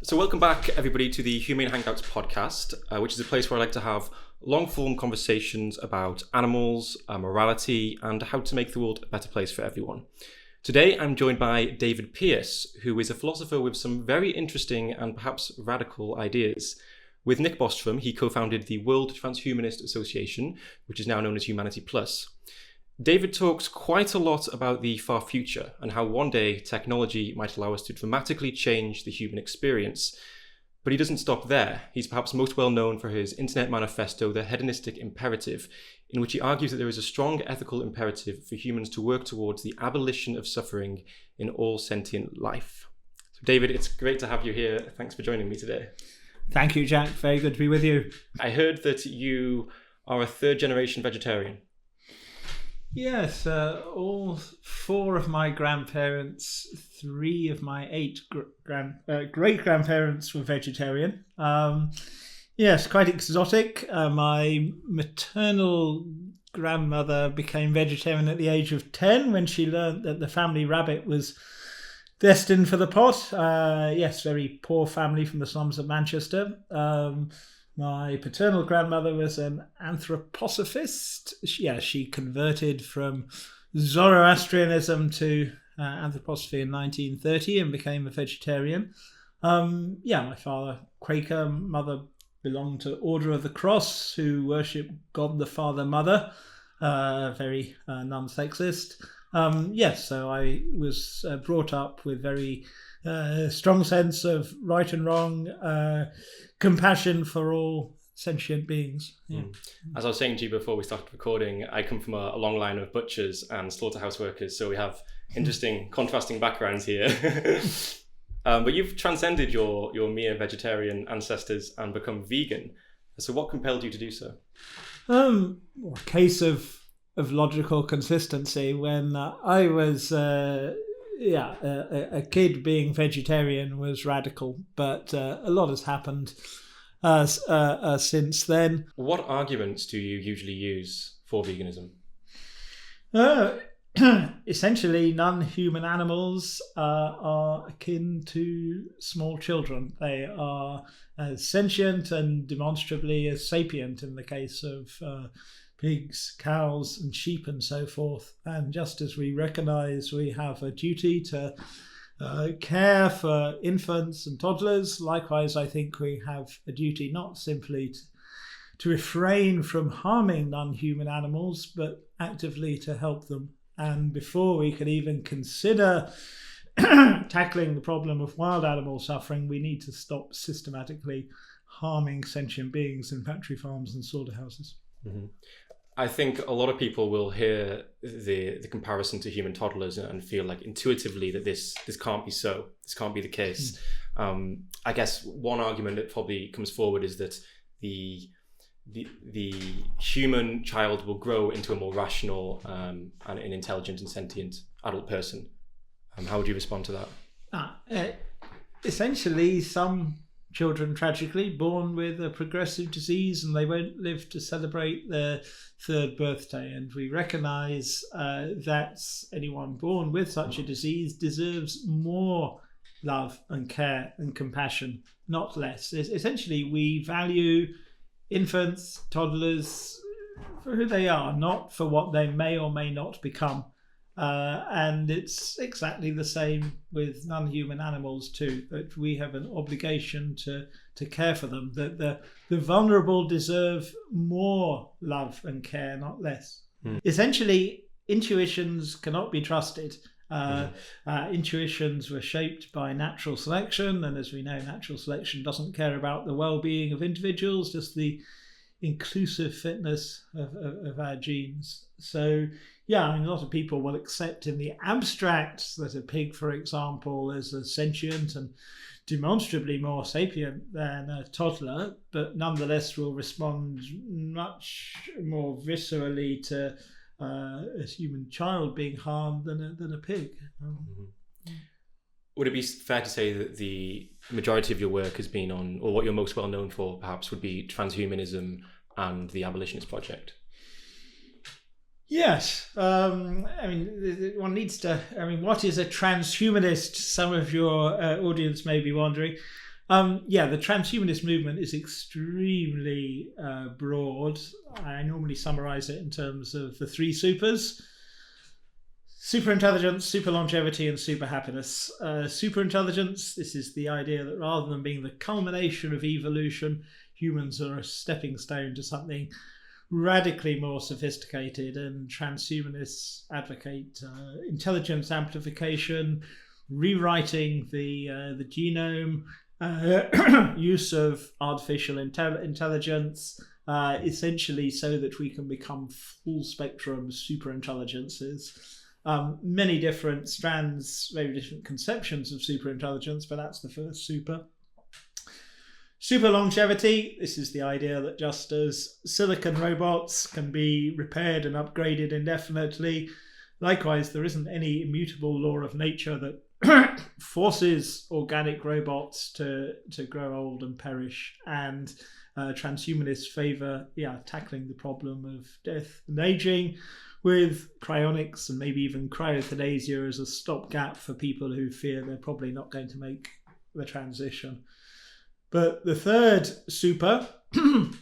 So welcome back, everybody, to the Humane Hangouts podcast, which is a place where I like to have long-form conversations about animals, morality, and how to make the world a better place for everyone. Today, I'm joined by David Pearce, who is a philosopher with some very interesting and perhaps radical ideas. With Nick Bostrom, he co-founded the World Transhumanist Association, which is now known as Humanity Plus. David talks quite a lot about the far future and how one day technology might allow us to dramatically change the human experience. But he doesn't stop there. He's perhaps most well known for his internet manifesto, The Hedonistic Imperative, in which he argues that there is a strong ethical imperative for humans to work towards the abolition of suffering in all sentient life. So David, it's great to have you here. Thanks for joining me today. Thank you, Jack. Very good to be with you. I heard that you are a third-generation vegetarian. Yes, all four of my grandparents, three of my eight great-grandparents were vegetarian. Yes, quite exotic. My maternal grandmother became vegetarian at the age of 10 when she learned that the family rabbit was destined for the pot. Yes, very poor family from the slums of Manchester. My paternal grandmother was an anthroposophist. She converted from Zoroastrianism to anthroposophy in 1930 and became a vegetarian. My father, Quaker, mother belonged to Order of the Cross, who worship God the Father Mother, very non-sexist. So I was brought up with very strong sense of right and wrong, compassion for all sentient beings. Yeah. As I was saying to you before we started recording, I come from a long line of butchers and slaughterhouse workers, so we have interesting contrasting backgrounds here. But you've transcended your mere vegetarian ancestors and become vegan. So what compelled you to do so? A case of logical consistency. When I was a kid, being vegetarian was radical, but a lot has happened since then. What arguments do you usually use for veganism? Essentially, non-human animals are akin to small children. They are as sentient and demonstrably as sapient in the case of pigs, cows, and sheep, and so forth. And just as we recognise we have a duty to care for infants and toddlers, likewise, I think we have a duty not simply to refrain from harming non-human animals, but actively to help them. And before we can even consider tackling the problem of wild animal suffering, we need to stop systematically harming sentient beings in factory farms and slaughterhouses. Mm-hmm. I think a lot of people will hear the comparison to human toddlers and feel like intuitively that this can't be so. This can't be the case. I guess one argument that probably comes forward is that the human child will grow into a more rational and an intelligent and sentient adult person. How would you respond to that? Essentially, some children tragically born with a progressive disease and they won't live to celebrate their third birthday. And we recognise that anyone born with such a disease deserves more love and care and compassion, not less. Essentially, we value infants, toddlers for who they are, not for what they may or may not become. And it's exactly the same with non-human animals too, that we have an obligation to care for them, that the vulnerable deserve more love and care, not less. Essentially, intuitions cannot be trusted. Intuitions were shaped by natural selection, and as we know, natural selection doesn't care about the well-being of individuals, just the inclusive fitness of our genes. So a lot of people will accept in the abstract that a pig, for example, is a sentient and demonstrably more sapient than a toddler, but nonetheless will respond much more viscerally to a human child being harmed than a pig. Would it be fair to say that the majority of your work has been on, or what you're most well known for perhaps, would be transhumanism and the Abolitionist project? Yes. One needs to... what is a transhumanist? Some of your audience may be wondering. The transhumanist movement is extremely broad. I normally summarize it in terms of the three supers: super intelligence, super longevity, and super happiness. Super intelligence, this is the idea that rather than being the culmination of evolution, humans are a stepping stone to something radically more sophisticated, and transhumanists advocate intelligence amplification, rewriting the genome, use of artificial intelligence, essentially so that we can become full spectrum super intelligences. Many different strands, very different conceptions of super intelligence, but that's the first super. Super longevity, this is the idea that just as silicon robots can be repaired and upgraded indefinitely, likewise there isn't any immutable law of nature that forces organic robots to grow old and perish. And transhumanists favour tackling the problem of death and aging with cryonics and maybe even cryothanasia as a stopgap for people who fear they're probably not going to make the transition. But the third super,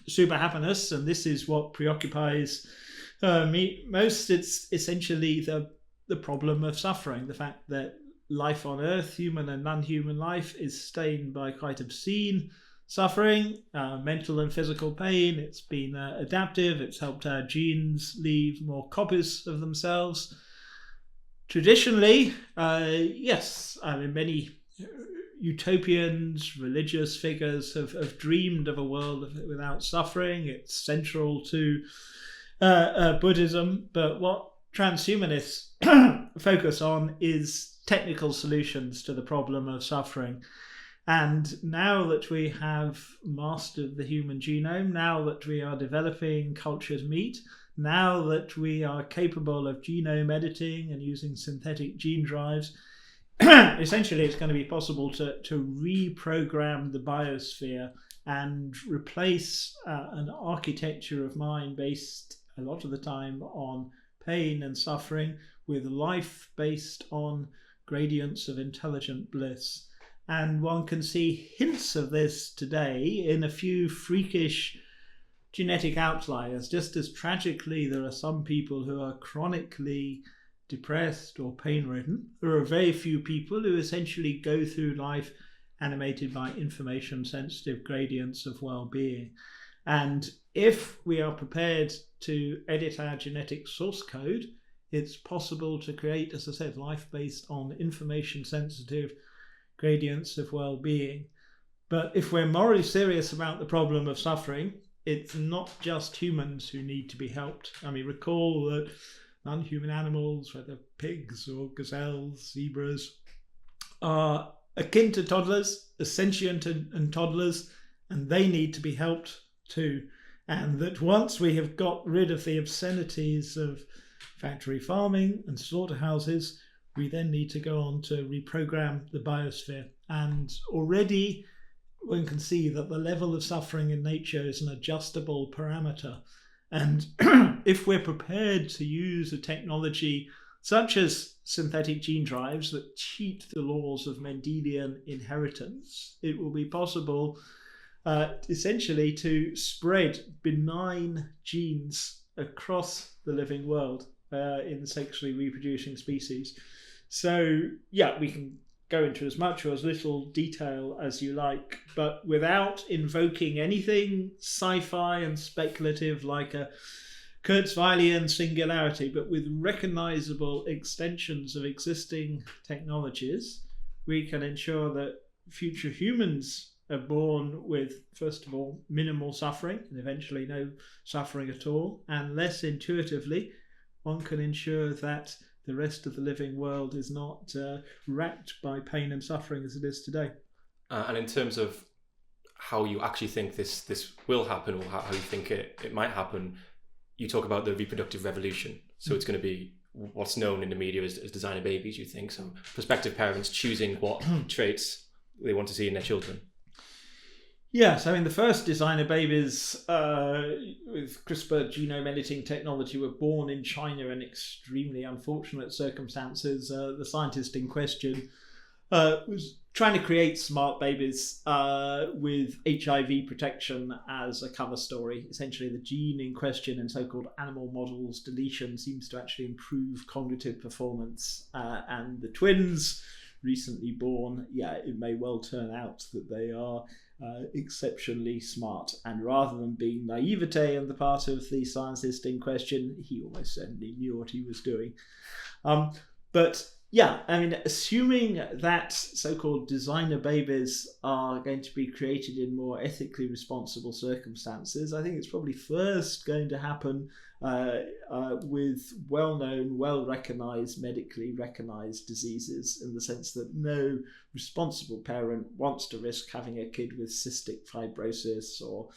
super happiness, and this is what preoccupies me most, it's essentially the problem of suffering, the fact that life on Earth, human and non-human life, is stained by quite obscene suffering, mental and physical pain. It's been adaptive, it's helped our genes leave more copies of themselves. Traditionally, many utopians, religious figures have dreamed of a world without suffering. It's central to Buddhism, but what transhumanists focus on is technical solutions to the problem of suffering. And now that we have mastered the human genome, now that we are developing cultured meat, now that we are capable of genome editing and using synthetic gene drives, essentially it's going to be possible to reprogram the biosphere and replace an architecture of mind based a lot of the time on pain and suffering with life based on gradients of intelligent bliss. And one can see hints of this today in a few freakish genetic outliers. Just as tragically there are some people who are chronically depressed or pain-ridden, there are very few people who essentially go through life animated by information-sensitive gradients of well-being. And if we are prepared to edit our genetic source code, it's possible to create, as I said, life based on information-sensitive gradients of well-being. But if we're morally serious about the problem of suffering, it's not just humans who need to be helped. I mean, recall that non-human animals, whether pigs or gazelles, zebras, are akin to toddlers, sentient and toddlers, and they need to be helped too. And that once we have got rid of the obscenities of factory farming and slaughterhouses, we then need to go on to reprogram the biosphere. And already one can see that the level of suffering in nature is an adjustable parameter. And if we're prepared to use a technology such as synthetic gene drives that cheat the laws of Mendelian inheritance, it will be possible essentially to spread benign genes across the living world in sexually reproducing species. So, we can go into as much or as little detail as you like, but without invoking anything sci-fi and speculative like a Kurzweilian singularity, but with recognizable extensions of existing technologies, we can ensure that future humans are born with, first of all, minimal suffering and eventually no suffering at all, and less intuitively, one can ensure that the rest of the living world is not racked by pain and suffering as it is today. And in terms of how you actually think this will happen, or how you think it might happen, you talk about the reproductive revolution. So it's going to be what's known in the media as designer babies, you think? So prospective parents choosing what traits they want to see in their children. Yes, I mean, the first designer babies with CRISPR genome editing technology were born in China in extremely unfortunate circumstances. The scientist in question was trying to create smart babies with HIV protection as a cover story. Essentially, the gene in question in so-called animal models deletion seems to actually improve cognitive performance. And the twins recently born, it may well turn out that they are exceptionally smart. And rather than being naivete on the part of the scientist in question, he almost certainly knew what he was doing. But assuming that so-called designer babies are going to be created in more ethically responsible circumstances, I think it's probably first going to happen with well-known, well-recognised, medically recognised diseases, in the sense that no responsible parent wants to risk having a kid with cystic fibrosis or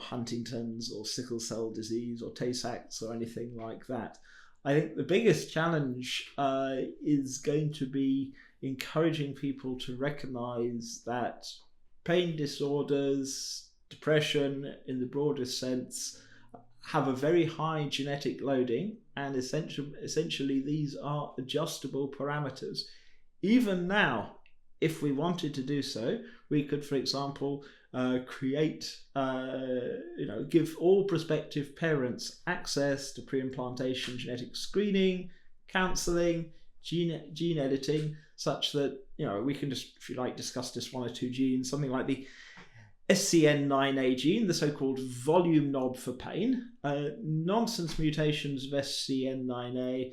Huntington's or sickle cell disease or Tay-Sachs or anything like that. I think the biggest challenge is going to be encouraging people to recognise that pain disorders, depression in the broadest sense, have a very high genetic loading, and essentially these are adjustable parameters. Even now, if we wanted to do so, we could, for example, give all prospective parents access to pre-implantation genetic screening, counselling, gene editing, such that we can just, if you like, discuss just one or two genes, something like the SCN9A gene, the so-called volume knob for pain, nonsense mutations of SCN9A.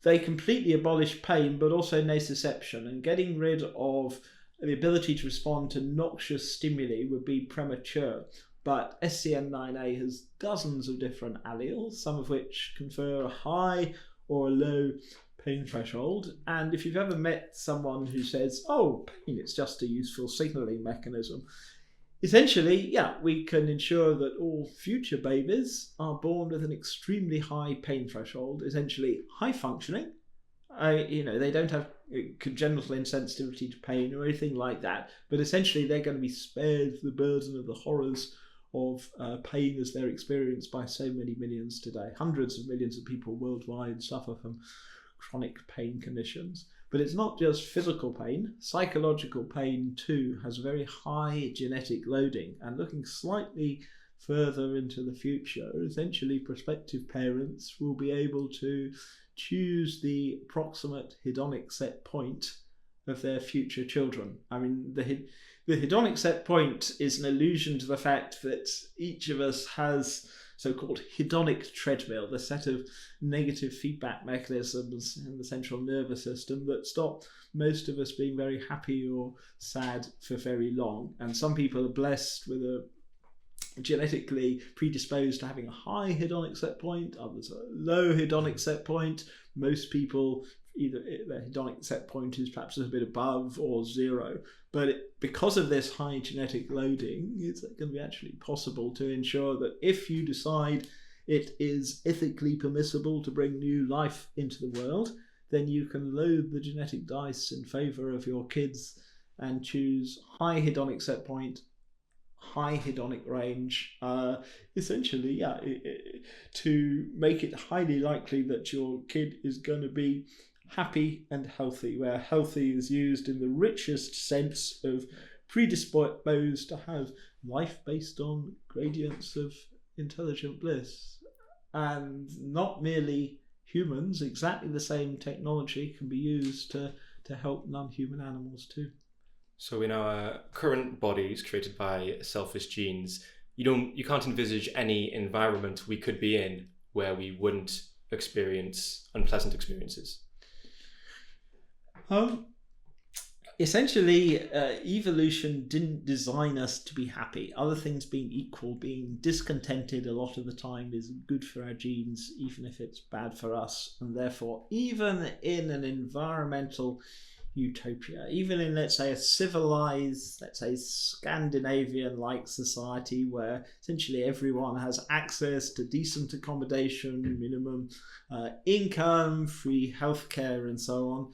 They completely abolish pain, but also nociception, and getting rid of the ability to respond to noxious stimuli would be premature. But SCN9A has dozens of different alleles, some of which confer a high or a low pain threshold. And if you've ever met someone who says, pain, it's just a useful signaling mechanism, essentially, we can ensure that all future babies are born with an extremely high pain threshold, essentially high functioning. They don't have congenital insensitivity to pain or anything like that, but essentially they're going to be spared the burden of the horrors of pain as they're experienced by so many millions today. Hundreds of millions of people worldwide suffer from chronic pain conditions. But it's not just physical pain. Psychological pain too has very high genetic loading. And looking slightly further into the future, essentially prospective parents will be able to choose the approximate hedonic set point of their future children. I mean, the hedonic set point is an allusion to the fact that each of us has so-called hedonic treadmill, the set of negative feedback mechanisms in the central nervous system that stop most of us being very happy or sad for very long. And some people are blessed with a genetically predisposed to having a high hedonic set point, others a low hedonic set point. Most people, either their hedonic set point is perhaps a bit above or zero. But because of this high genetic loading, it's going to be actually possible to ensure that if you decide it is ethically permissible to bring new life into the world, then you can load the genetic dice in favour of your kids and choose high hedonic set point, high hedonic range, essentially, to make it highly likely that your kid is going to be happy and healthy, where healthy is used in the richest sense of predisposed to have life based on gradients of intelligent bliss. And not merely humans, exactly the same technology can be used to help non-human animals too. So in our current bodies created by selfish genes, you can't envisage any environment we could be in where we wouldn't experience unpleasant experiences. Essentially, evolution didn't design us to be happy. Other things being equal, being discontented a lot of the time is good for our genes, even if it's bad for us. And therefore, even in an environmental utopia, even in, let's say, a civilized, let's say, Scandinavian-like society where essentially everyone has access to decent accommodation, minimum income, free healthcare, and so on,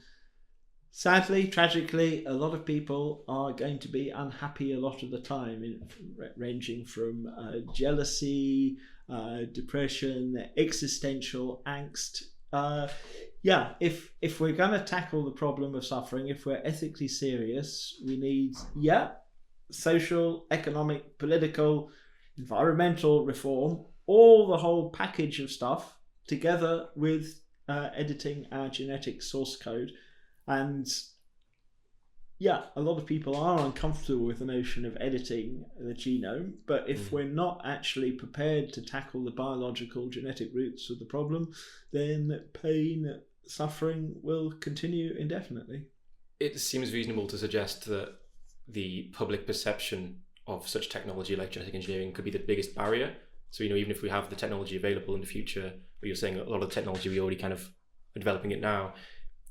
sadly, tragically, a lot of people are going to be unhappy a lot of the time, ranging from jealousy, depression, existential angst. if we're going to tackle the problem of suffering, if we're ethically serious, we need social, economic, political, environmental reform, all the whole package of stuff, together with editing our genetic source code. And a lot of people are uncomfortable with the notion of editing the genome, but if we're not actually prepared to tackle the biological genetic roots of the problem, then pain, suffering will continue indefinitely. It seems reasonable to suggest that the public perception of such technology like genetic engineering could be the biggest barrier. So, even if we have the technology available in the future, but you're saying a lot of the technology we already kind of are developing it now,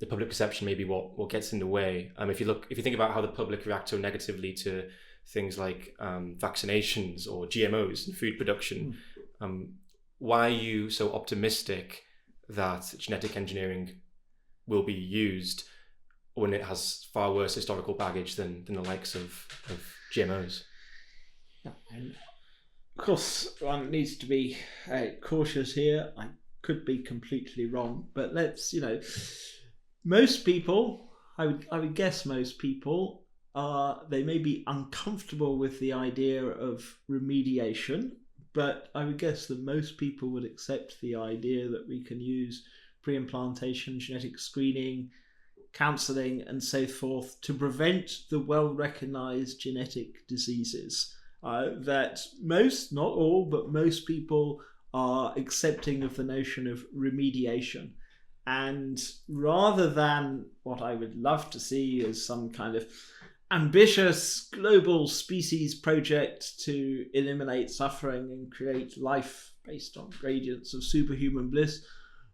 the public perception may be what gets in the way. If you think about how the public react so negatively to things like vaccinations or GMOs in food production, why are you so optimistic that genetic engineering will be used when it has far worse historical baggage than the likes of GMOs? And of course, one needs to be cautious here. I could be completely wrong, but let's, most people, I would guess most people, they may be uncomfortable with the idea of remediation, but I would guess that most people would accept the idea that we can use pre-implantation, genetic screening, counselling and so forth to prevent the well-recognised genetic diseases that most, not all, but most people are accepting of the notion of remediation. And rather than what I would love to see as some kind of ambitious global species project to eliminate suffering and create life based on gradients of superhuman bliss,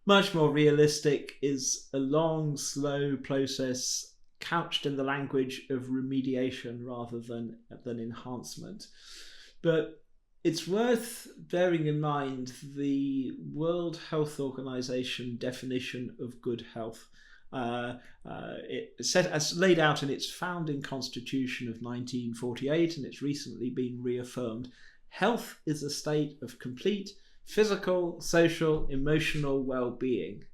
much more realistic is a long, slow process couched in the language of remediation rather than enhancement. But it's worth bearing in mind the World Health Organization definition of good health. It's set as laid out in its founding constitution of 1948, and it's recently been reaffirmed. Health is a state of complete physical, social, emotional well-being.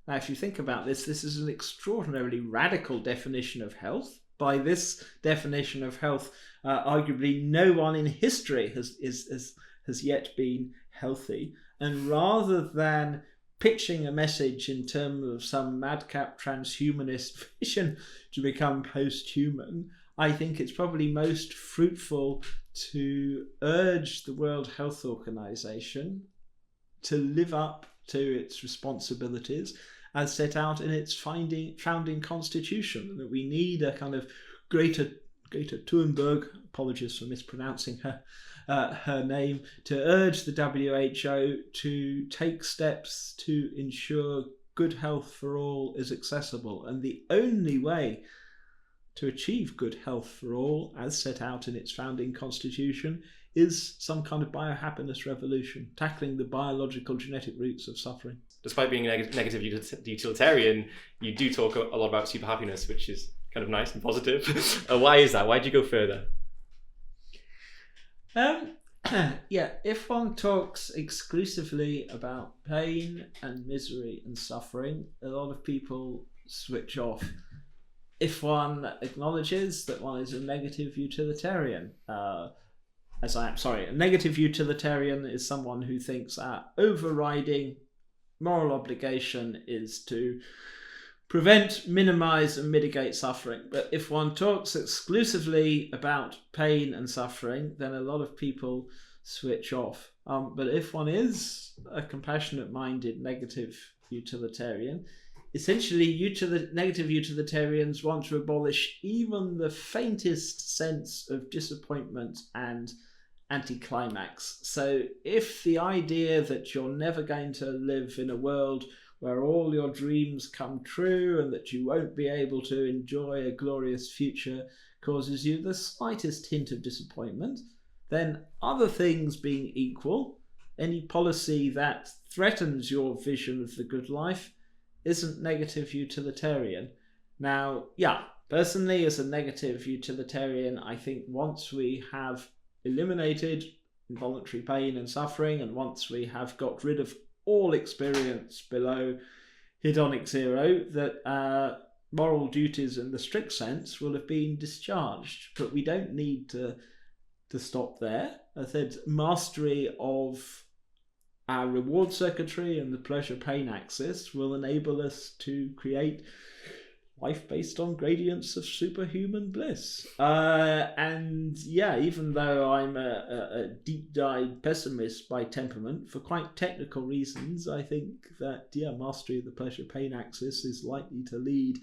Now, if you think about this, this is an extraordinarily radical definition of health. By this definition of health, arguably no one in history has yet been healthy. And rather than pitching a message in terms of some madcap transhumanist vision to become post-human, I think it's probably most fruitful to urge the World Health Organization to live up to its responsibilities as set out in its founding constitution, that we need a kind of Greta Thunberg, apologies for mispronouncing her name, to urge the WHO to take steps to ensure good health for all is accessible. And the only way to achieve good health for all, as set out in its founding constitution, is some kind of biohappiness revolution, tackling the biological genetic roots of suffering. Despite being a negative utilitarian, you do talk a lot about super happiness, which is kind of nice and positive. Why is that? Why did you go further? If one talks exclusively about pain and misery and suffering, a lot of people switch off. If one acknowledges that one is a negative utilitarian, a negative utilitarian is someone who thinks our overriding moral obligation is to prevent, minimize, and mitigate suffering. But if one talks exclusively about pain and suffering, then a lot of people switch off. But if one is a compassionate-minded negative utilitarian, essentially negative utilitarians want to abolish even the faintest sense of disappointment and anticlimax. So if the idea that you're never going to live in a world where all your dreams come true and that you won't be able to enjoy a glorious future causes you the slightest hint of disappointment, then other things being equal, any policy that threatens your vision of the good life isn't negative utilitarian. Now, personally as a negative utilitarian, I think once we have eliminated involuntary pain and suffering, and once we have got rid of all experience below hedonic zero, that our moral duties in the strict sense will have been discharged. But we don't need to stop there. I said mastery of our reward circuitry and the pleasure-pain axis will enable us to create life based on gradients of superhuman bliss. And yeah, even though I'm a deep-dyed pessimist by temperament, for quite technical reasons, I think that mastery of the pleasure-pain axis is likely to lead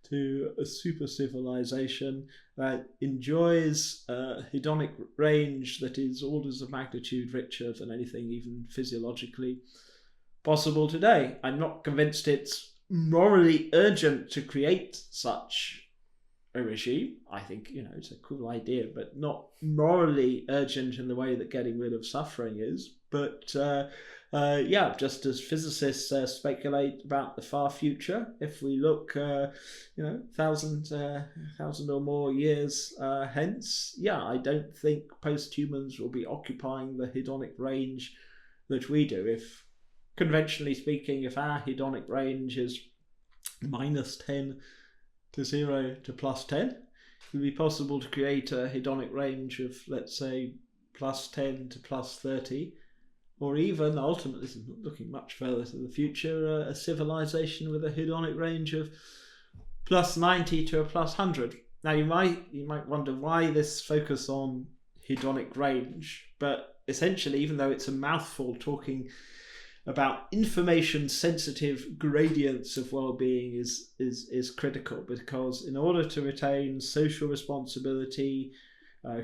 to a super civilization that enjoys a hedonic range that is orders of magnitude richer than anything even physiologically possible today. I'm not convinced it's morally urgent to create such a regime. I think, it's a cool idea, but not morally urgent in the way that getting rid of suffering is. But just as physicists speculate about the far future, if we look, thousand or more years hence, I don't think post-humans will be occupying the hedonic range that we do. If, conventionally speaking, if our hedonic range is -10 to 0 to +10, it would be possible to create a hedonic range of, let's say, +10 to +30, or even, ultimately, this is looking much further to the future, a civilization with a hedonic range of +90 to a +100. Now, you might wonder why this focus on hedonic range, but essentially, even though it's a mouthful talking about information-sensitive gradients of well-being is critical, because in order to retain social responsibility,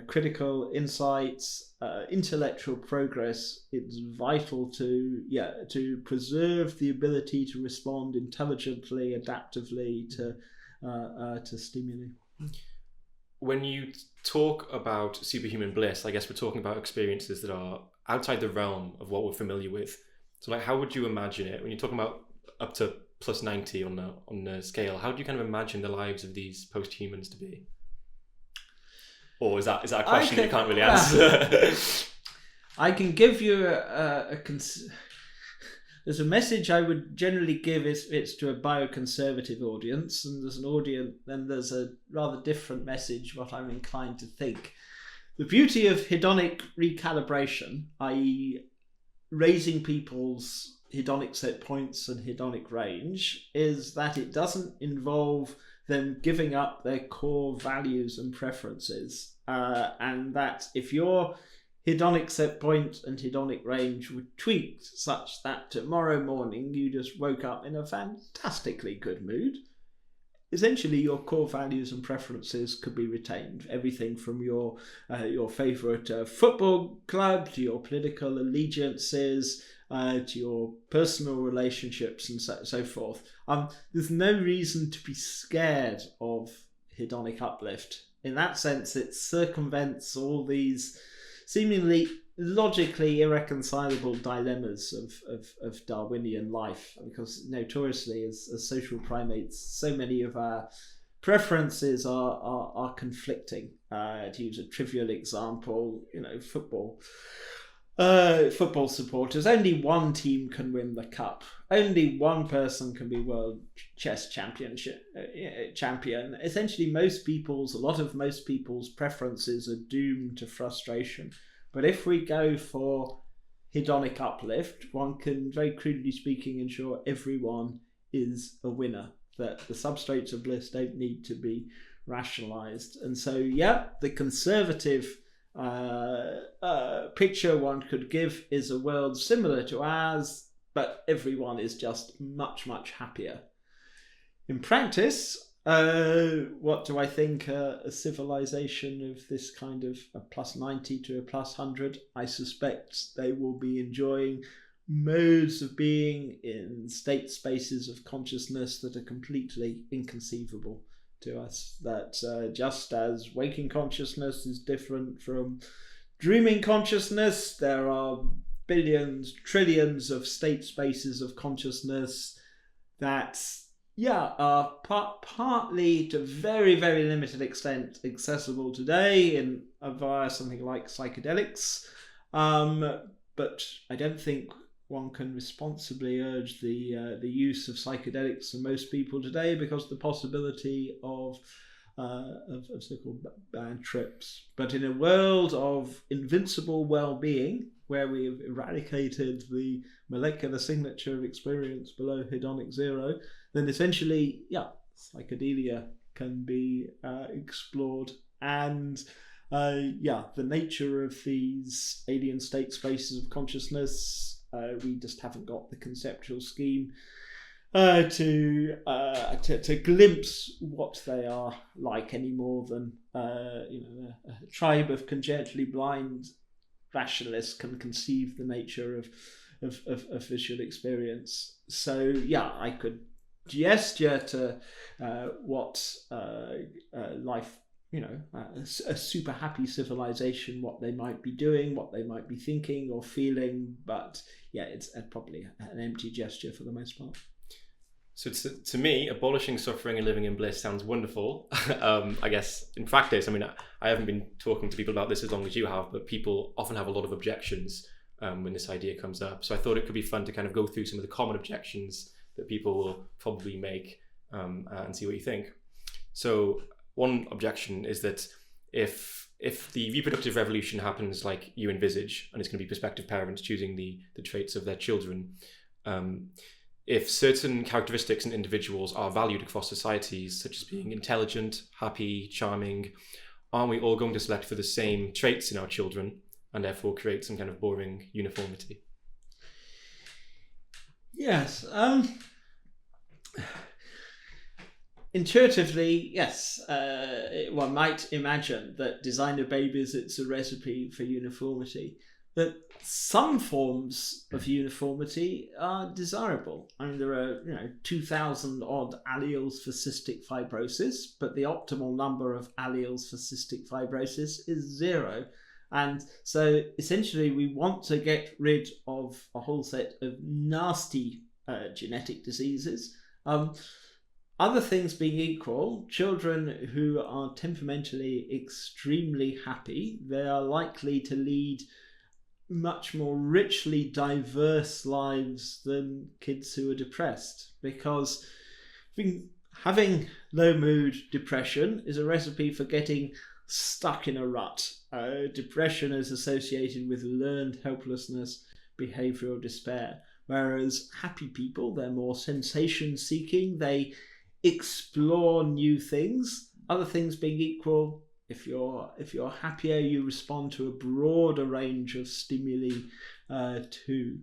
critical insights, intellectual progress, it's vital to preserve the ability to respond intelligently, adaptively to stimuli. When you talk about superhuman bliss, I guess we're talking about experiences that are outside the realm of what we're familiar with. So, how would you imagine it when you're talking about up to +90 on the scale? How do you kind of imagine the lives of these post-humans to be? Or is that a question you can't really answer? I can give you there's a message I would generally give it's to a bioconservative audience, and there's a rather different message what I'm inclined to think. The beauty of hedonic recalibration, i.e. raising people's hedonic set points and hedonic range, is that it doesn't involve them giving up their core values and preferences, and that if your hedonic set point and hedonic range were tweaked such that tomorrow morning you just woke up in a fantastically good mood, essentially your core values and preferences could be retained. Everything from your favourite football club to your political allegiances to your personal relationships and so forth. There's no reason to be scared of hedonic uplift. In that sense, it circumvents all these seemingly logically irreconcilable dilemmas of Darwinian life, because notoriously as social primates, so many of our preferences are conflicting. To use a trivial example, football supporters, only one team can win the cup. Only one person can be world chess champion. Essentially, most people's preferences are doomed to frustration. But if we go for hedonic uplift, one can, very crudely speaking, ensure everyone is a winner, that the substrates of bliss don't need to be rationalized. And so, the conservative picture one could give is a world similar to ours, but everyone is just much, much happier. In practice, what do I think a civilization of this kind of a +90 to a +100? I suspect they will be enjoying modes of being in state spaces of consciousness that are completely inconceivable to us. That just as waking consciousness is different from dreaming consciousness, there are billions, trillions of state spaces of consciousness that are partly to very, very limited extent accessible today via something like psychedelics, but I don't think one can responsibly urge the use of psychedelics for most people today, because the possibility of so-called bad trips. But in a world of invincible well-being, where we have eradicated the molecular signature of experience below hedonic zero, then essentially, psychedelia can be explored. And the nature of these alien state spaces of consciousness, we just haven't got the conceptual scheme to glimpse what they are like any more than a tribe of congenitally blind rationalists can conceive the nature of visual experience. So I could gesture to what life, a super happy civilization, what they might be doing, what they might be thinking or feeling, but it's probably an empty gesture for the most part. So to me, abolishing suffering and living in bliss sounds wonderful. I guess in practice, I haven't been talking to people about this as long as you have, but people often have a lot of objections when this idea comes up. So I thought it could be fun to kind of go through some of the common objections that people will probably make and see what you think. So one objection is that if the reproductive revolution happens like you envisage, and it's going to be prospective parents choosing the traits of their children, if certain characteristics in individuals are valued across societies, such as being intelligent, happy, charming, aren't we all going to select for the same traits in our children and therefore create some kind of boring uniformity? Yes. Intuitively, yes. One might imagine that designer babies, it's a recipe for uniformity. That some forms of uniformity are desirable. There are 2,000 odd alleles for cystic fibrosis, but the optimal number of alleles for cystic fibrosis is 0. And so essentially we want to get rid of a whole set of nasty genetic diseases. Other things being equal, children who are temperamentally extremely happy, they are likely to lead much more richly diverse lives than kids who are depressed, because having low mood depression is a recipe for getting stuck in a rut. Depression is associated with learned helplessness, behavioral despair, whereas happy people, they're more sensation seeking, they explore new things. Other things being equal, if you're happier, you respond to a broader range of stimuli too.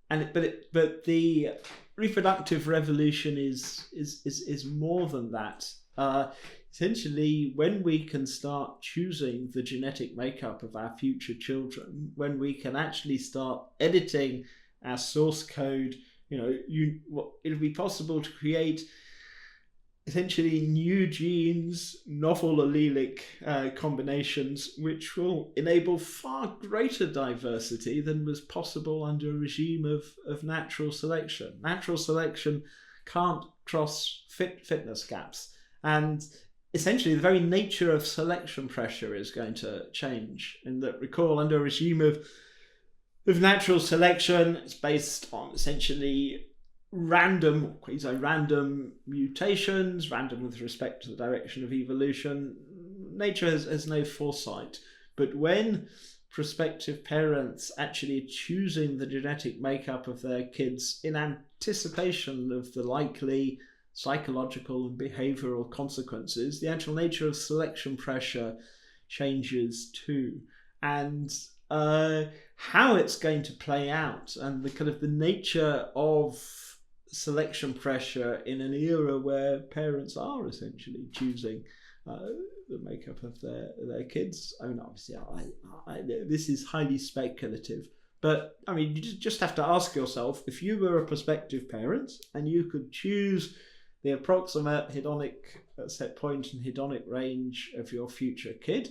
But the reproductive revolution is more than that. Essentially, when we can start choosing the genetic makeup of our future children, when we can actually start editing our source code, it'll be possible to create essentially new genes, novel allelic combinations, which will enable far greater diversity than was possible under a regime of natural selection. Natural selection can't cross fitness gaps. And essentially the very nature of selection pressure is going to change. In that, recall, under a regime of natural selection, it's based on essentially quasi-random mutations, random with respect to the direction of evolution. Nature has no foresight. But when prospective parents actually choosing the genetic makeup of their kids in anticipation of the likely psychological and behavioral consequences, the actual nature of selection pressure changes too. And how it's going to play out and the kind of the nature of selection pressure in an era where parents are essentially choosing the makeup of their kids. Obviously, this is highly speculative, but you just have to ask yourself, if you were a prospective parent and you could choose the approximate hedonic set point and hedonic range of your future kid,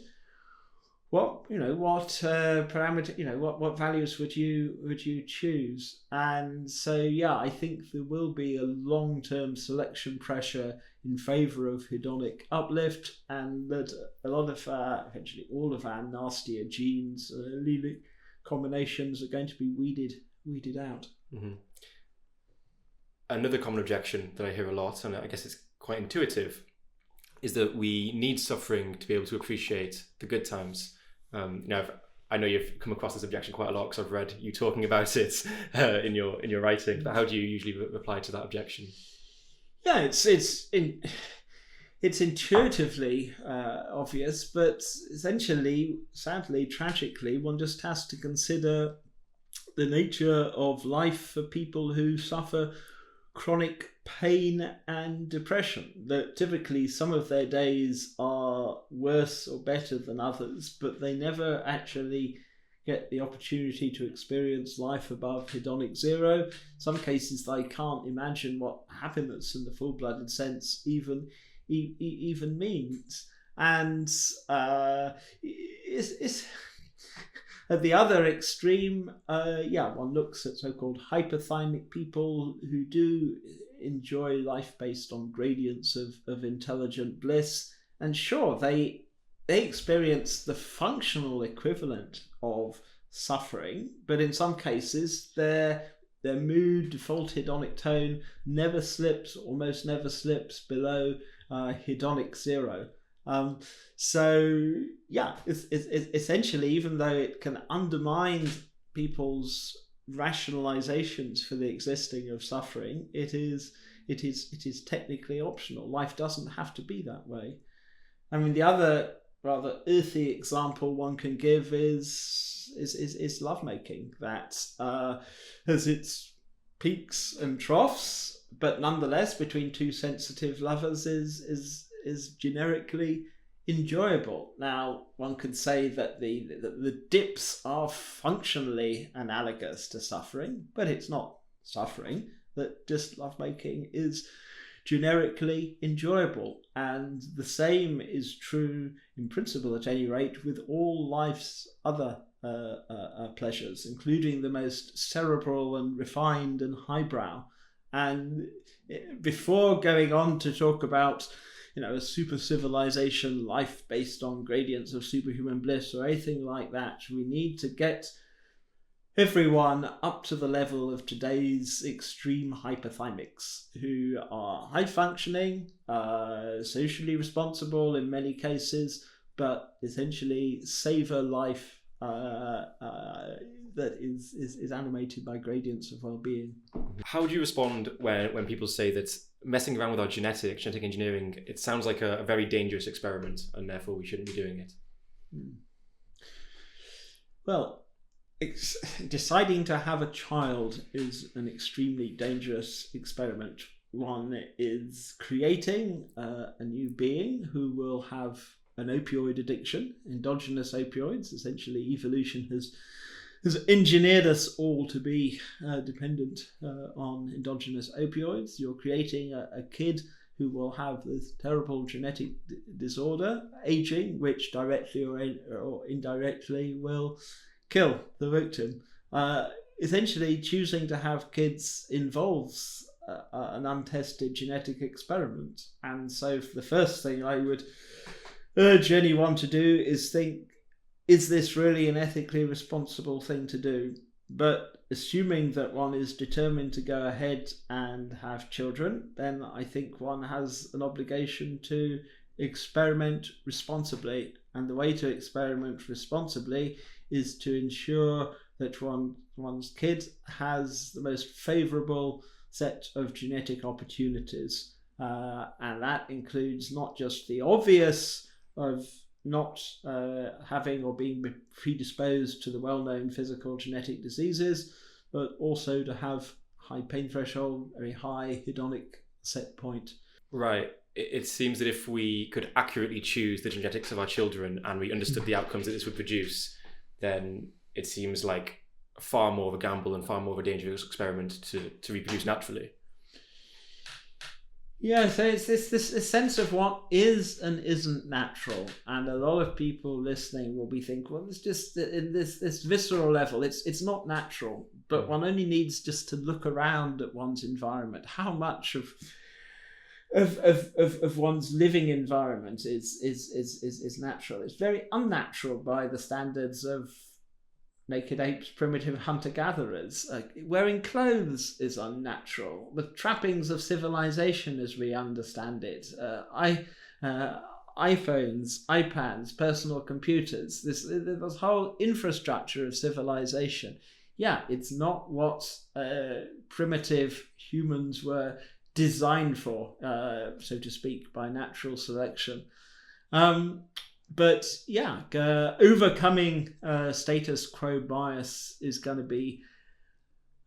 what parameter, what values would you choose? And so I think there will be a long-term selection pressure in favor of hedonic uplift, and that a lot of eventually all of our nastier genes, allelic combinations, are going to be weeded weeded out. Mm-hmm. Another common objection that I hear a lot, and I guess it's quite intuitive, is that we need suffering to be able to appreciate the good times. I know you've come across this objection quite a lot because I've read you talking about it in your writing. But how do you usually reply to that objection? Yeah, it's intuitively obvious, but essentially, sadly, tragically, one just has to consider the nature of life for people who suffer chronic pain and depression. That typically some of their days are worse or better than others, but they never actually get the opportunity to experience life above hedonic zero. In some cases, they can't imagine what happiness in the full-blooded sense even means. And it's at the other extreme, one looks at so-called hyperthymic people who do enjoy life based on gradients of intelligent bliss. And sure, they experience the functional equivalent of suffering, but in some cases, their mood, default hedonic tone, almost never slips below hedonic zero. It's essentially, even though it can undermine people's rationalizations for the existing of suffering, it is technically optional. Life doesn't have to be that way. I mean, the other rather earthy example one can give is lovemaking, that has its peaks and troughs, but nonetheless, between two sensitive lovers is generically enjoyable. Now, one could say that the dips are functionally analogous to suffering, but it's not suffering, that just lovemaking is generically enjoyable. And the same is true, in principle at any rate, with all life's other pleasures, including the most cerebral and refined and highbrow. And before going on to talk about a super civilization, life based on gradients of superhuman bliss or anything like that, we need to get everyone up to the level of today's extreme hyperthymics, who are high functioning, socially responsible in many cases, but essentially savor life that is animated by gradients of well-being. How would you respond when people say that messing around with our genetic engineering, it sounds like a very dangerous experiment and therefore we shouldn't be doing it? Well, deciding to have a child is an extremely dangerous experiment. One is creating a new being who will have an opioid addiction, endogenous opioids. Essentially, evolution has engineered us all to be dependent on endogenous opioids. You're creating a kid who will have this terrible genetic disorder, aging, which directly or indirectly will kill the victim. Essentially, choosing to have kids involves an untested genetic experiment. And so the first thing I would urge anyone to do is think, is this really an ethically responsible thing to do? But assuming that one is determined to go ahead and have children, then I think one has an obligation to experiment responsibly. And the way to experiment responsibly is to ensure that one's kid has the most favourable set of genetic opportunities. And that includes not just the obvious of not having or being predisposed to the well-known physical genetic diseases, but also to have high pain threshold, very high hedonic set point. Right. It seems that if we could accurately choose the genetics of our children and we understood the outcomes that this would produce, then it seems like far more of a gamble and far more of a dangerous experiment to reproduce naturally. Yeah, so it's this sense of what is and isn't natural, and a lot of people listening will be thinking, well, it's just in this visceral level, it's not natural, but one only needs just to look around at one's environment. How much of one's living environment is natural? It's very unnatural by the standards of naked apes, primitive hunter-gatherers. Wearing clothes is unnatural. The trappings of civilization as we understand it. iPhones, iPads, personal computers, this whole infrastructure of civilization. Yeah, it's not what primitive humans were designed for, so to speak, by natural selection. But yeah, overcoming status quo bias is going to be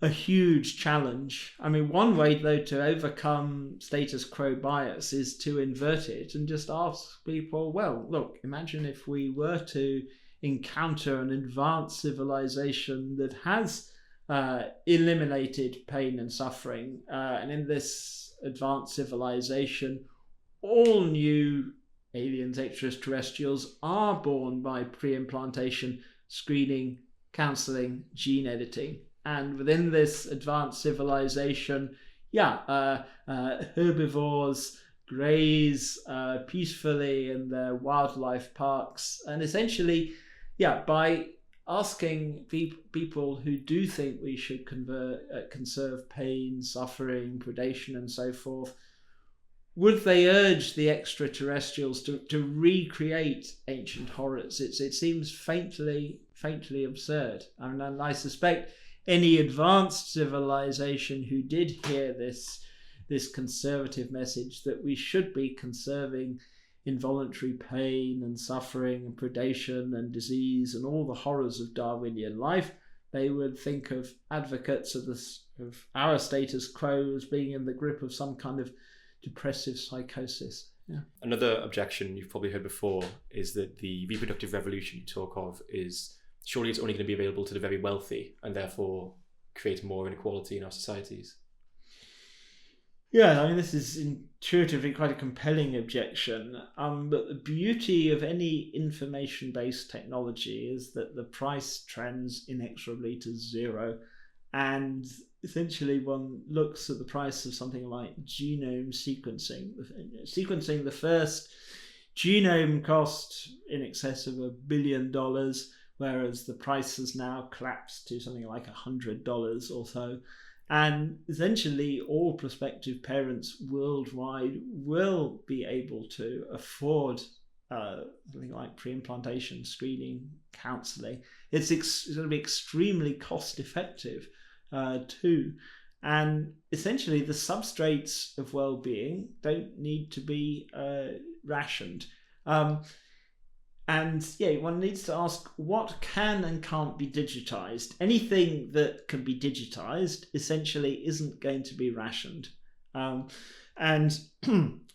a huge challenge. I mean, one way, though, to overcome status quo bias is to invert it and just ask people, well, look, imagine if we were to encounter an advanced civilization that has eliminated pain and suffering. And in this advanced civilization, all new aliens, extraterrestrials are born by pre-implantation screening, counseling, gene editing. And within this advanced civilization, herbivores graze peacefully in their wildlife parks. And essentially, by asking people who do think we should conserve pain, suffering, predation, and so forth, would they urge the extraterrestrials to recreate ancient horrors? It seems faintly absurd. And I suspect any advanced civilization who did hear this conservative message that we should be conserving involuntary pain and suffering and predation and disease and all the horrors of Darwinian life, they would think of advocates of our status quo as being in the grip of some kind of depressive psychosis. Yeah. Another objection you've probably heard before is that the reproductive revolution you talk of is surely it's only going to be available to the very wealthy and therefore create more inequality in our societies. Yeah, I mean, this is intuitively quite a compelling objection. But the beauty of any information-based technology is that the price trends inexorably to zero. And essentially one looks at the price of something like genome sequencing. Sequencing the first genome cost in excess of $1 billion, whereas the price has now collapsed to something like $100 or so. And essentially all prospective parents worldwide will be able to afford something like pre-implantation screening, counselling. It's going to be extremely cost effective too. And essentially the substrates of well-being don't need to be rationed. And one needs to ask what can and can't be digitized. Anything that can be digitized essentially isn't going to be rationed. And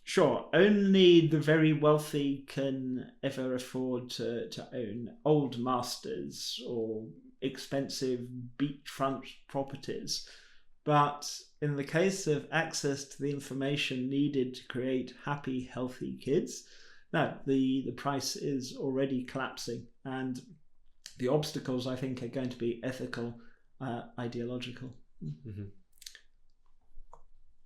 sure, only the very wealthy can ever afford to own old masters or expensive beachfront properties. But in the case of access to the information needed to create happy, healthy kids, no, the price is already collapsing, and the obstacles, I think, are going to be ethical, ideological. Mm-hmm.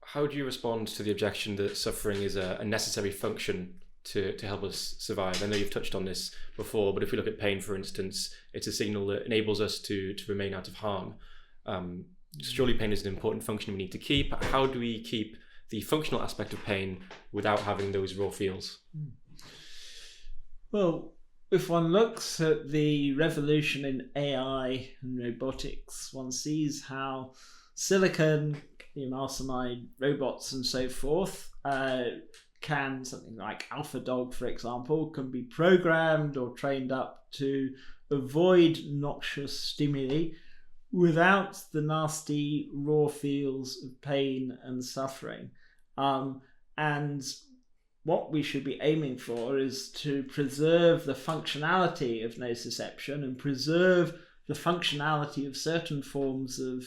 How do you respond to the objection that suffering is a necessary function to help us survive? I know you've touched on this before, but if we look at pain, for instance, it's a signal that enables us to remain out of harm. Surely pain is an important function we need to keep. How do we keep the functional aspect of pain without having those raw feels? Well, if one looks at the revolution in AI and robotics, one sees how silicon, mastermind robots and so forth, can, something like AlphaDog, for example, can be programmed or trained up to avoid noxious stimuli without the nasty raw feels of pain and suffering. And what we should be aiming for is to preserve the functionality of nociception and preserve the functionality of certain forms of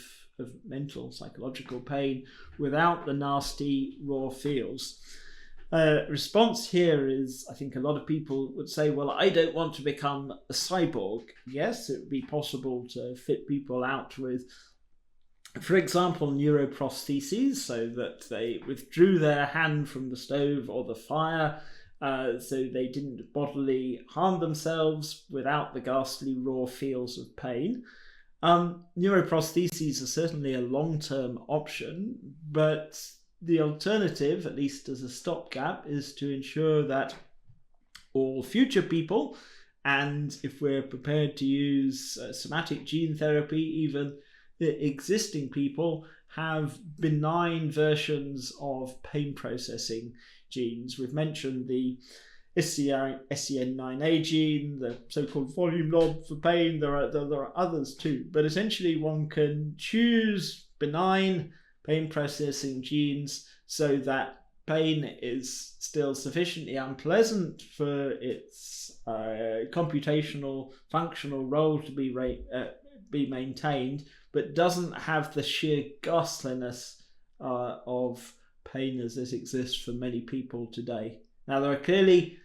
mental, psychological pain without the nasty raw feels. Response here is, I think a lot of people would say, well, I don't want to become a cyborg. Yes, it would be possible to fit people out with, for example, neuroprostheses, so that they withdrew their hand from the stove or the fire so they didn't bodily harm themselves without the ghastly raw feels of pain. Neuroprostheses are certainly a long-term option, but the alternative, at least as a stopgap, is to ensure that all future people, and if we're prepared to use somatic gene therapy, even the existing people, have benign versions of pain processing genes. We've mentioned the SCN9A gene, the so-called volume knob for pain. There are others too, but essentially one can choose benign pain processing genes so that pain is still sufficiently unpleasant for its computational functional role to be maintained, but doesn't have the sheer ghastliness of pain as it exists for many people today. Now, there are clearly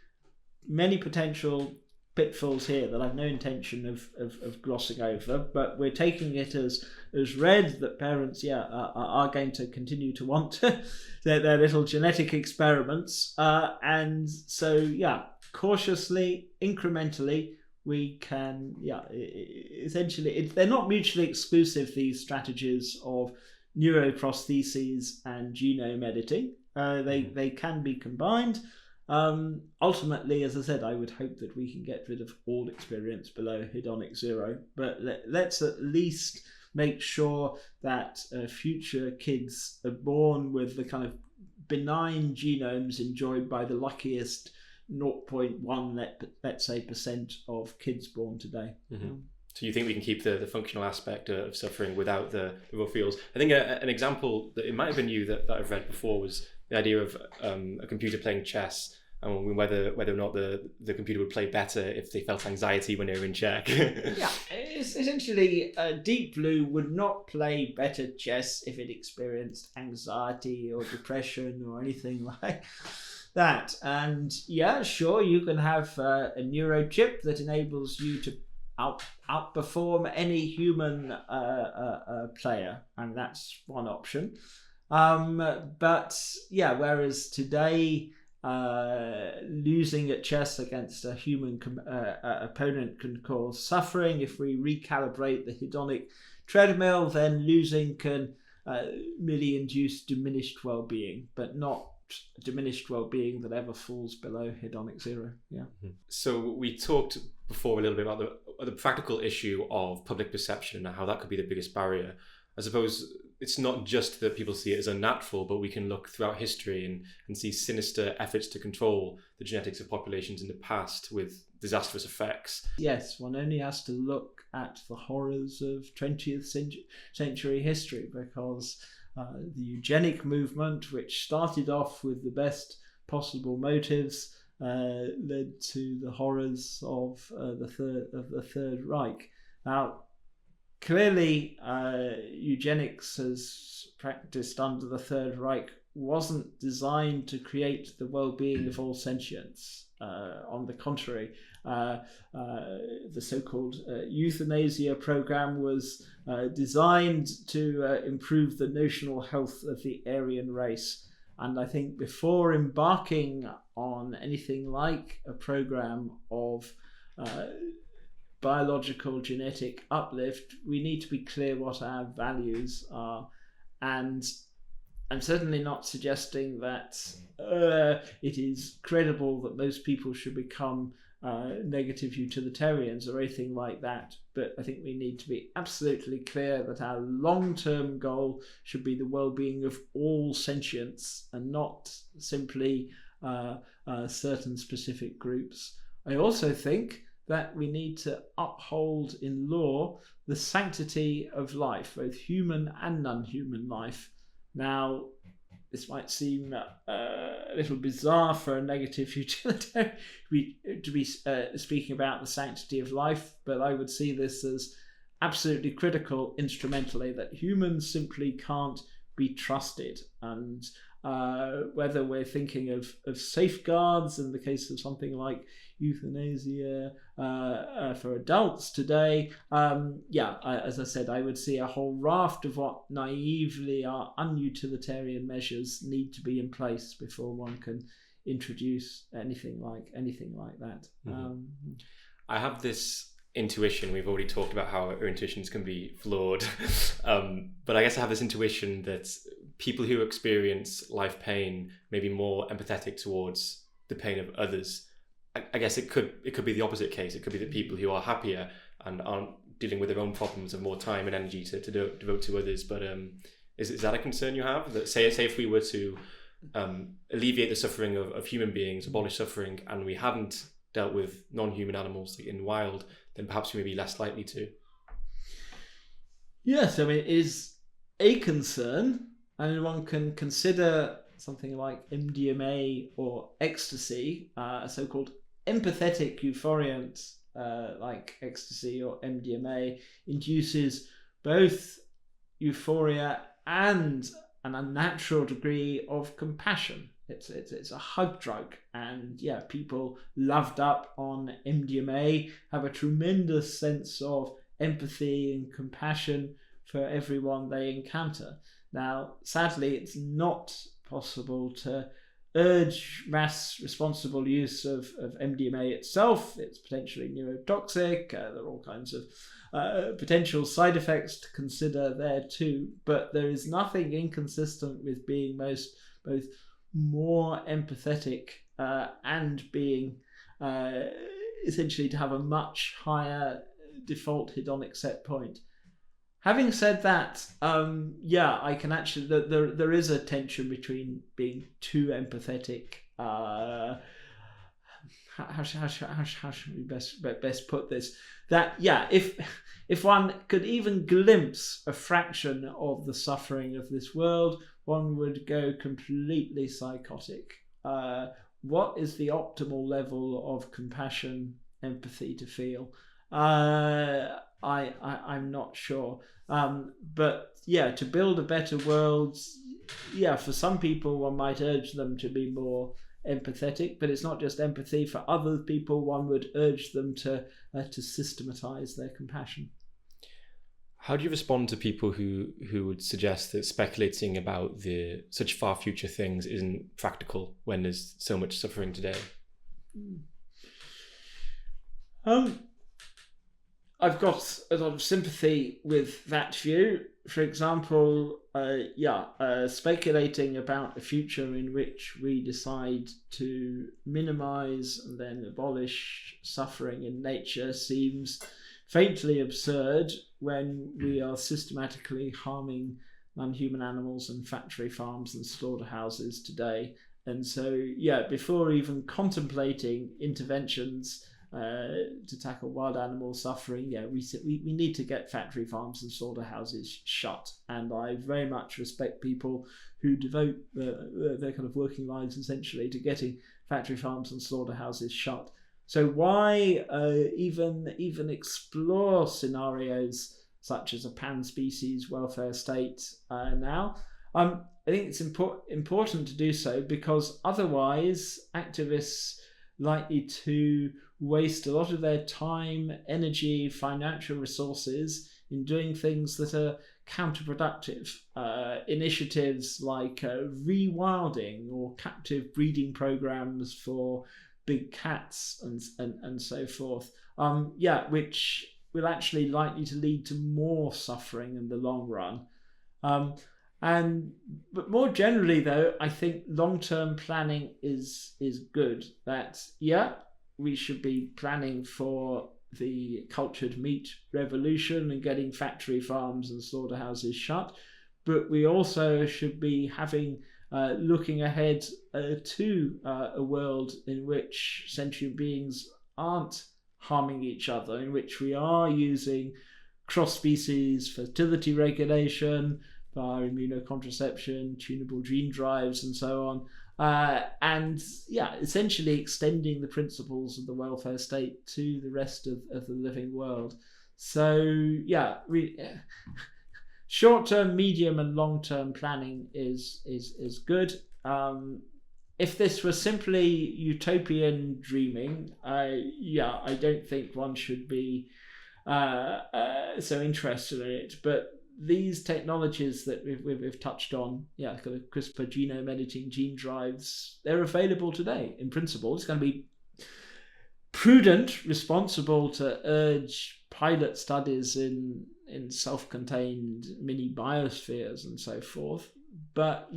many potential pitfalls here that I've no intention of glossing over, but we're taking it as read that parents are going to continue to want their little genetic experiments, and so cautiously, incrementally, we can essentially they're not mutually exclusive, these strategies of neuroprostheses and genome editing. They can be combined. Ultimately, as I said, I would hope that we can get rid of all experience below hedonic zero, but let's at least make sure that future kids are born with the kind of benign genomes enjoyed by the luckiest 0.1, let's say, percent of kids born today. Mm-hmm. So you think we can keep the functional aspect of suffering without the raw feels? I think an example that it might have been you that I've read before was the idea of a computer playing chess, and whether or not the computer would play better if they felt anxiety when they were in check. Yeah, it's essentially Deep Blue would not play better chess if it experienced anxiety or depression or anything like that. And yeah, sure, you can have a neurochip that enables you to outperform any human player, and that's one option. But yeah, whereas today losing at chess against a human opponent can cause suffering. If we recalibrate the hedonic treadmill, then losing can merely induce diminished well-being, but not diminished well-being that ever falls below hedonic zero. Yeah. So we talked before a little bit about the practical issue of public perception and how that could be the biggest barrier. I suppose it's not just that people see it as unnatural, but we can look throughout history and see sinister efforts to control the genetics of populations in the past with disastrous effects. Yes, one only has to look at the horrors of 20th century history, because the eugenic movement, which started off with the best possible motives, led to the horrors of the Third Reich. Now, clearly, eugenics as practiced under the Third Reich wasn't designed to create the well-being of all sentients. On the contrary, the so-called euthanasia program was designed to improve the notional health of the Aryan race. And I think before embarking on anything like a program of biological genetic uplift, we need to be clear what our values are. And I'm certainly not suggesting that it is credible that most people should become negative utilitarians or anything like that. But I think we need to be absolutely clear that our long-term goal should be the well-being of all sentients and not simply certain specific groups. I also think that we need to uphold in law the sanctity of life, both human and non-human life. Now, this might seem a little bizarre for a negative utilitarian to be speaking about the sanctity of life, but I would see this as absolutely critical instrumentally, that humans simply can't be trusted. And whether we're thinking of safeguards in the case of something like euthanasia for adults today, as I said, I would see a whole raft of what naively are unutilitarian measures need to be in place before one can introduce anything like that. I have this intuition. We've already talked about how our intuitions can be flawed, but I guess I have this intuition that people who experience life pain may be more empathetic towards the pain of others. I guess it could be the opposite case. It could be that people who are happier and aren't dealing with their own problems have more time and energy to devote to others. But is that a concern you have? That say if we were to alleviate the suffering of human beings, abolish suffering, and we hadn't dealt with non-human animals in the wild, then perhaps we may be less likely to. Yes, I mean, it is a concern, and one can consider something like MDMA or ecstasy, so-called empathetic euphoriants like ecstasy or MDMA, induces both euphoria and an unnatural degree of compassion. It's a hug drug, and yeah, people loved up on MDMA have a tremendous sense of empathy and compassion for everyone they encounter. Now, sadly, it's not possible to urge mass responsible use of MDMA itself. It's potentially neurotoxic. There are all kinds of potential side effects to consider there too. But there is nothing inconsistent with being both more empathetic and being essentially to have a much higher default hedonic set point. Having said that, I can actually, there is a tension between being too empathetic. How should we best put this? That, yeah, if one could even glimpse a fraction of the suffering of this world, one would go completely psychotic. What is the optimal level of compassion, empathy to feel? I'm not sure. But yeah, to build a better world, yeah, for some people one might urge them to be more empathetic, but it's not just empathy. For other people, one would urge them to systematize their compassion. How do you respond to people who would suggest that speculating about such far future things isn't practical when there's so much suffering today? I've got a lot of sympathy with that view. For example, speculating about a future in which we decide to minimize and then abolish suffering in nature seems faintly absurd when we are systematically harming non-human animals and factory farms and slaughterhouses today. And so, yeah, before even contemplating interventions to tackle wild animal suffering, we need to get factory farms and slaughterhouses shut. And I very much respect people who devote their kind of working lives essentially to getting factory farms and slaughterhouses shut. So why even explore scenarios such as a pan-species welfare state now? I think it's important to do so because otherwise activists likely to waste a lot of their time, energy, financial resources in doing things that are counterproductive. Initiatives like rewilding or captive breeding programs for big cats and so forth, which will actually likely to lead to more suffering in the long run. But more generally, though, I think long-term planning is good. That, we should be planning for the cultured meat revolution and getting factory farms and slaughterhouses shut. But we also should be looking ahead to a world in which sentient beings aren't harming each other, in which we are using cross-species fertility regulation, via immunocontraception, tunable gene drives, and so on. Essentially extending the principles of the welfare state to the rest of the living world. So, short-term, medium, and long-term planning is good. If this were simply utopian dreaming, I don't think one should be so interested in it. But these technologies that we've touched on, kind of CRISPR genome editing, gene drives, they're available today. In principle, it's going to be prudent, responsible to urge pilot studies in self-contained mini biospheres and so forth. But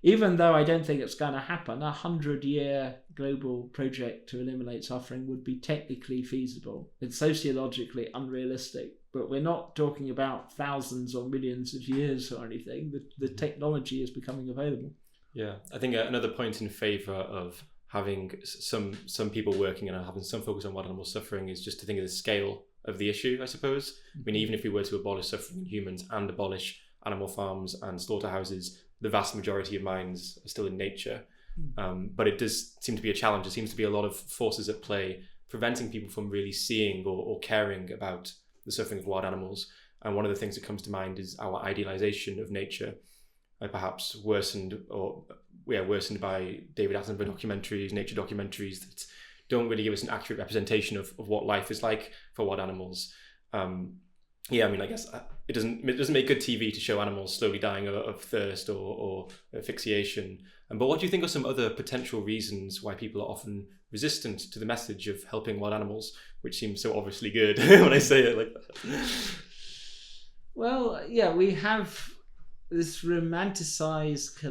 even though I don't think it's going to happen, 100-year global project to eliminate suffering would be technically feasible. It's sociologically unrealistic, but we're not talking about thousands or millions of years or anything. The technology is becoming available. Yeah, I think another point in favour of having some people working and having some focus on wild animal suffering is just to think of the scale of the issue, I suppose. I mean, even if we were to abolish suffering in humans and abolish animal farms and slaughterhouses, the vast majority of minds are still in nature. But it does seem to be a challenge. There seems to be a lot of forces at play preventing people from really seeing or caring about the suffering of wild animals. And one of the things that comes to mind is our idealization of nature, perhaps worsened by David Attenborough documentaries, nature documentaries that don't really give us an accurate representation of what life is like for wild animals. I guess it doesn't make good TV to show animals slowly dying of thirst or asphyxiation. But what do you think are some other potential reasons why people are often resistant to the message of helping wild animals, which seems so obviously good when I say it like that? Well, we have this romanticized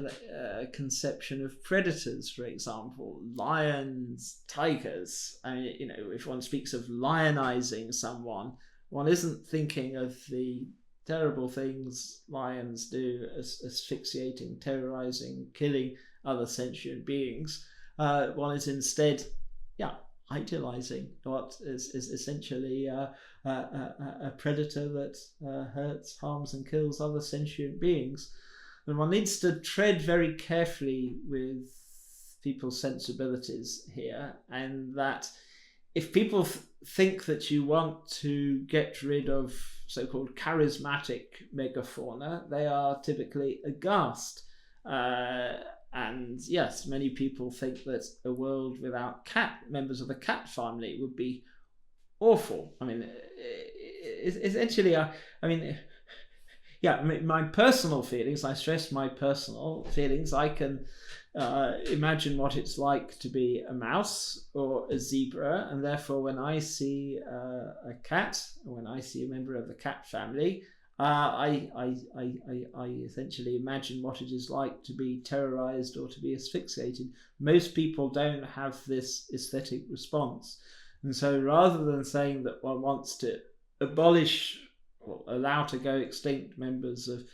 conception of predators, for example, lions, tigers. I mean, if one speaks of lionizing someone, one isn't thinking of the terrible things lions do, as asphyxiating, terrorizing, killing other sentient beings. One is instead, idealizing what is essentially a predator that hurts, harms, and kills other sentient beings. And one needs to tread very carefully with people's sensibilities here, and that if people think that you want to get rid of so-called charismatic megafauna, they are typically aghast. And yes, many people think that a world without members of the cat family would be awful. I mean, essentially, my personal feelings, I stress my personal feelings, I can imagine what it's like to be a mouse or a zebra, and therefore when I see a cat, when I see a member of the cat family, I essentially imagine what it is like to be terrorized or to be asphyxiated. Most people don't have this aesthetic response. And so rather than saying that one wants to abolish or allow to go extinct members of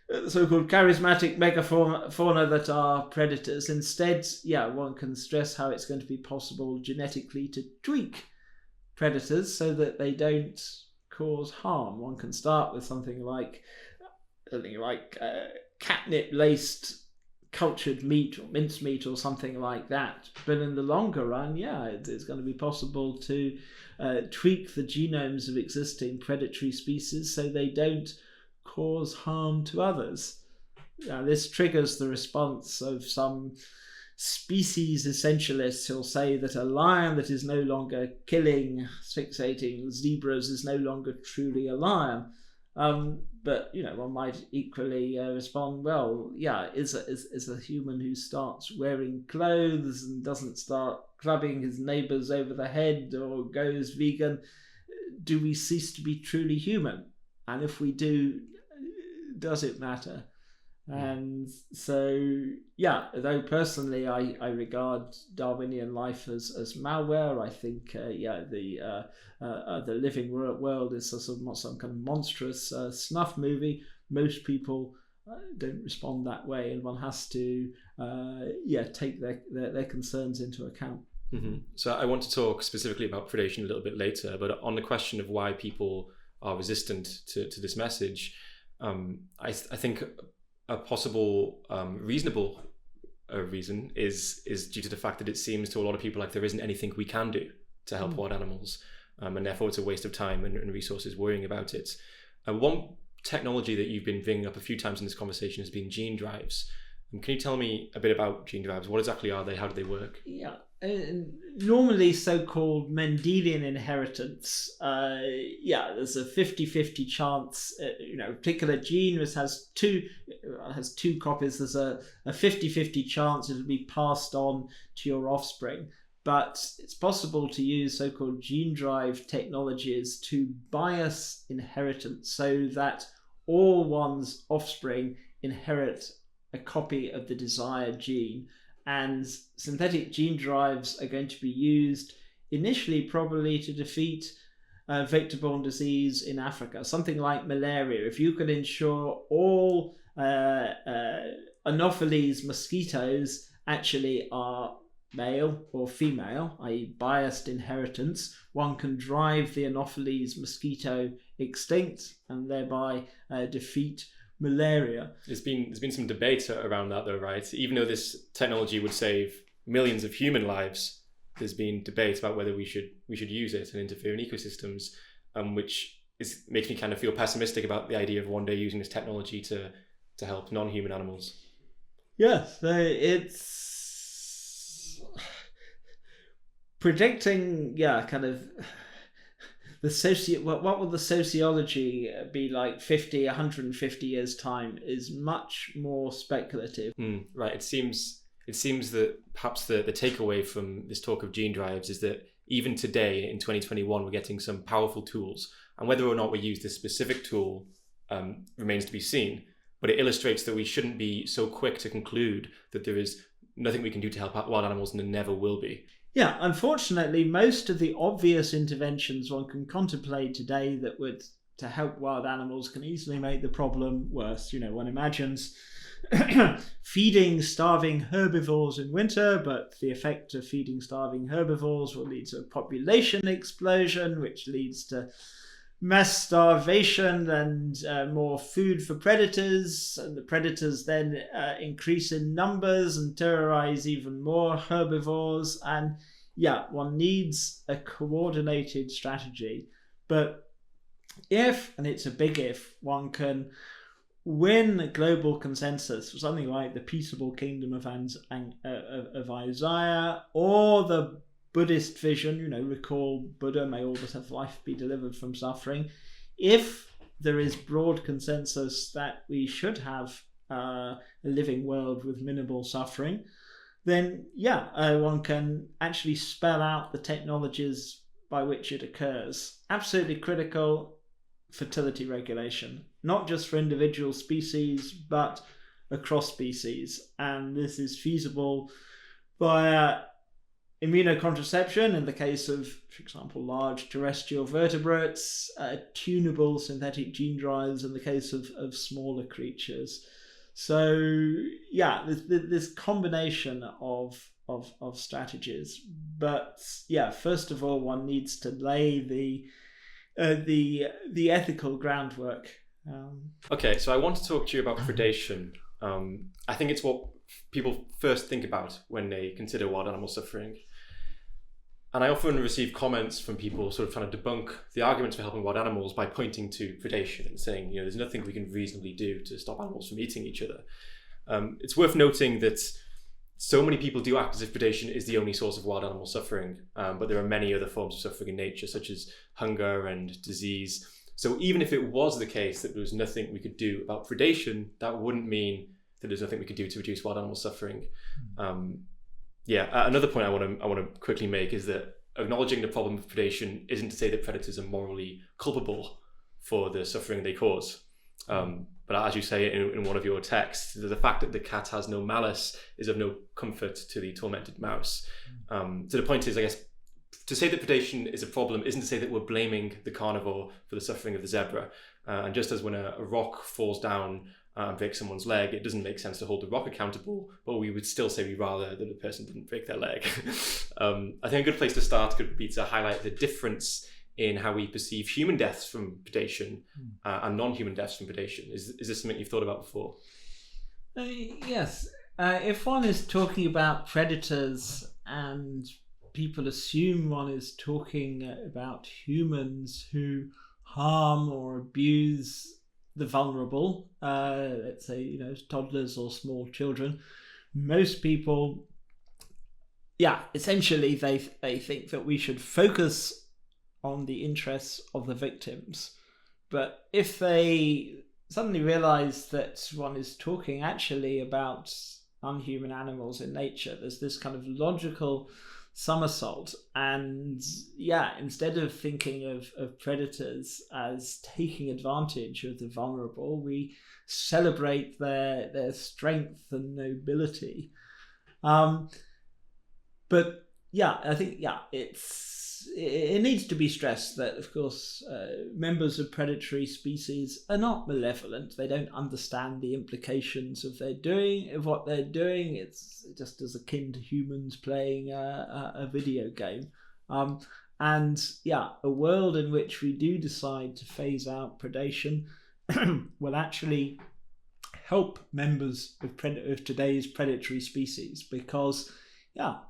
the so-called charismatic megafauna that are predators, instead, one can stress how it's going to be possible genetically to tweak predators so that they don't cause harm. One can start with something like catnip-laced cultured meat or mincemeat or something like that. But in the longer run, it's going to be possible to tweak the genomes of existing predatory species so they don't cause harm to others. This triggers the response of some species essentialists who'll say that a lion that is no longer killing, asphyxiating zebras is no longer truly a lion. But one might equally respond, is a human who starts wearing clothes and doesn't start clubbing his neighbours over the head or goes vegan, do we cease to be truly human? And if we do, does it matter? And so, though personally I regard Darwinian life as malware, I think the living world is some kind of monstrous snuff movie. Most people don't respond that way, and one has to take their concerns into account. Mm-hmm. So I want to talk specifically about predation a little bit later, but on the question of why people are resistant to this message, I think a possible reasonable reason is due to the fact that it seems to a lot of people like there isn't anything we can do to help wild animals, and therefore it's a waste of time and resources worrying about it. One technology that you've been bringing up a few times in this conversation has been gene drives. Can you tell me a bit about gene drives? What exactly are they? How do they work? normally so-called Mendelian inheritance, there's a 50-50 chance. A particular gene has two copies. There's a 50-50 chance it'll be passed on to your offspring. But it's possible to use so-called gene drive technologies to bias inheritance so that all one's offspring inherit a copy of the desired gene. And synthetic gene drives are going to be used initially probably to defeat vector-borne disease in Africa, something like malaria. If you can ensure all Anopheles mosquitoes actually are male or female, i.e. biased inheritance, one can drive the Anopheles mosquito extinct and thereby defeat malaria. There's been some debate around that though, right? Even though this technology would save millions of human lives, there's been debate about whether we should use it and interfere in ecosystems, which makes me kind of feel pessimistic about the idea of one day using this technology to help non-human animals. Yes, it's predicting, kind of what will the sociology be like 150 years time is much more speculative. Right. It seems that perhaps the takeaway from this talk of gene drives is that even today in 2021 we're getting some powerful tools, and whether or not we use this specific tool remains to be seen. But it illustrates that we shouldn't be so quick to conclude that there is nothing we can do to help out wild animals, and there never will be. Yeah, unfortunately, most of the obvious interventions one can contemplate today that would to help wild animals can easily make the problem worse. One imagines feeding starving herbivores in winter, but the effect of feeding starving herbivores will lead to a population explosion, which leads to mass starvation and more food for predators, and the predators then increase in numbers and terrorize even more herbivores. And one needs a coordinated strategy. But if, and it's a big if, one can win a global consensus for something like the peaceable kingdom of Isaiah, or the Buddhist vision, recall Buddha, may all that have life be delivered from suffering. If there is broad consensus that we should have a living world with minimal suffering, then one can actually spell out the technologies by which it occurs. Absolutely critical, fertility regulation, not just for individual species, but across species. And this is feasible via immunocontraception in the case of, for example, large terrestrial vertebrates, tunable synthetic gene drives in the case of smaller creatures. So this combination of strategies. But first of all, one needs to lay the ethical groundwork. Okay, so I want to talk to you about predation. I think it's what people first think about when they consider wild animal suffering. And I often receive comments from people sort of trying to debunk the arguments for helping wild animals by pointing to predation and saying, there's nothing we can reasonably do to stop animals from eating each other. It's worth noting that so many people do act as if predation is the only source of wild animal suffering, but there are many other forms of suffering in nature, such as hunger and disease. So even if it was the case that there was nothing we could do about predation, that wouldn't mean that there's nothing we could do to reduce wild animal suffering. Another point I want to quickly make is that acknowledging the problem of predation isn't to say that predators are morally culpable for the suffering they cause. But as you say in one of your texts, the fact that the cat has no malice is of no comfort to the tormented mouse. So the point is, I guess, to say that predation is a problem isn't to say that we're blaming the carnivore for the suffering of the zebra. And just as when a rock falls down and breaks someone's leg, it doesn't make sense to hold the rock accountable, but we would still say we'd rather that the person didn't break their leg. I think a good place to start could be to highlight the difference in how we perceive human deaths from predation and non-human deaths from predation. Is this something you've thought about before? Yes. If one is talking about predators and people assume one is talking about humans who harm or abuse the vulnerable, let's say, toddlers or small children, most people, essentially they think that we should focus on the interests of the victims. But if they suddenly realize that one is talking actually about unhuman animals in nature, there's this kind of logical somersault, and instead of thinking of predators as taking advantage of the vulnerable, we celebrate their strength and nobility. But I think it needs to be stressed that, of course, members of predatory species are not malevolent. They don't understand the implications of what they're doing. It's just as akin to humans playing a video game. And a world in which we do decide to phase out predation will actually help members of today's predatory species, because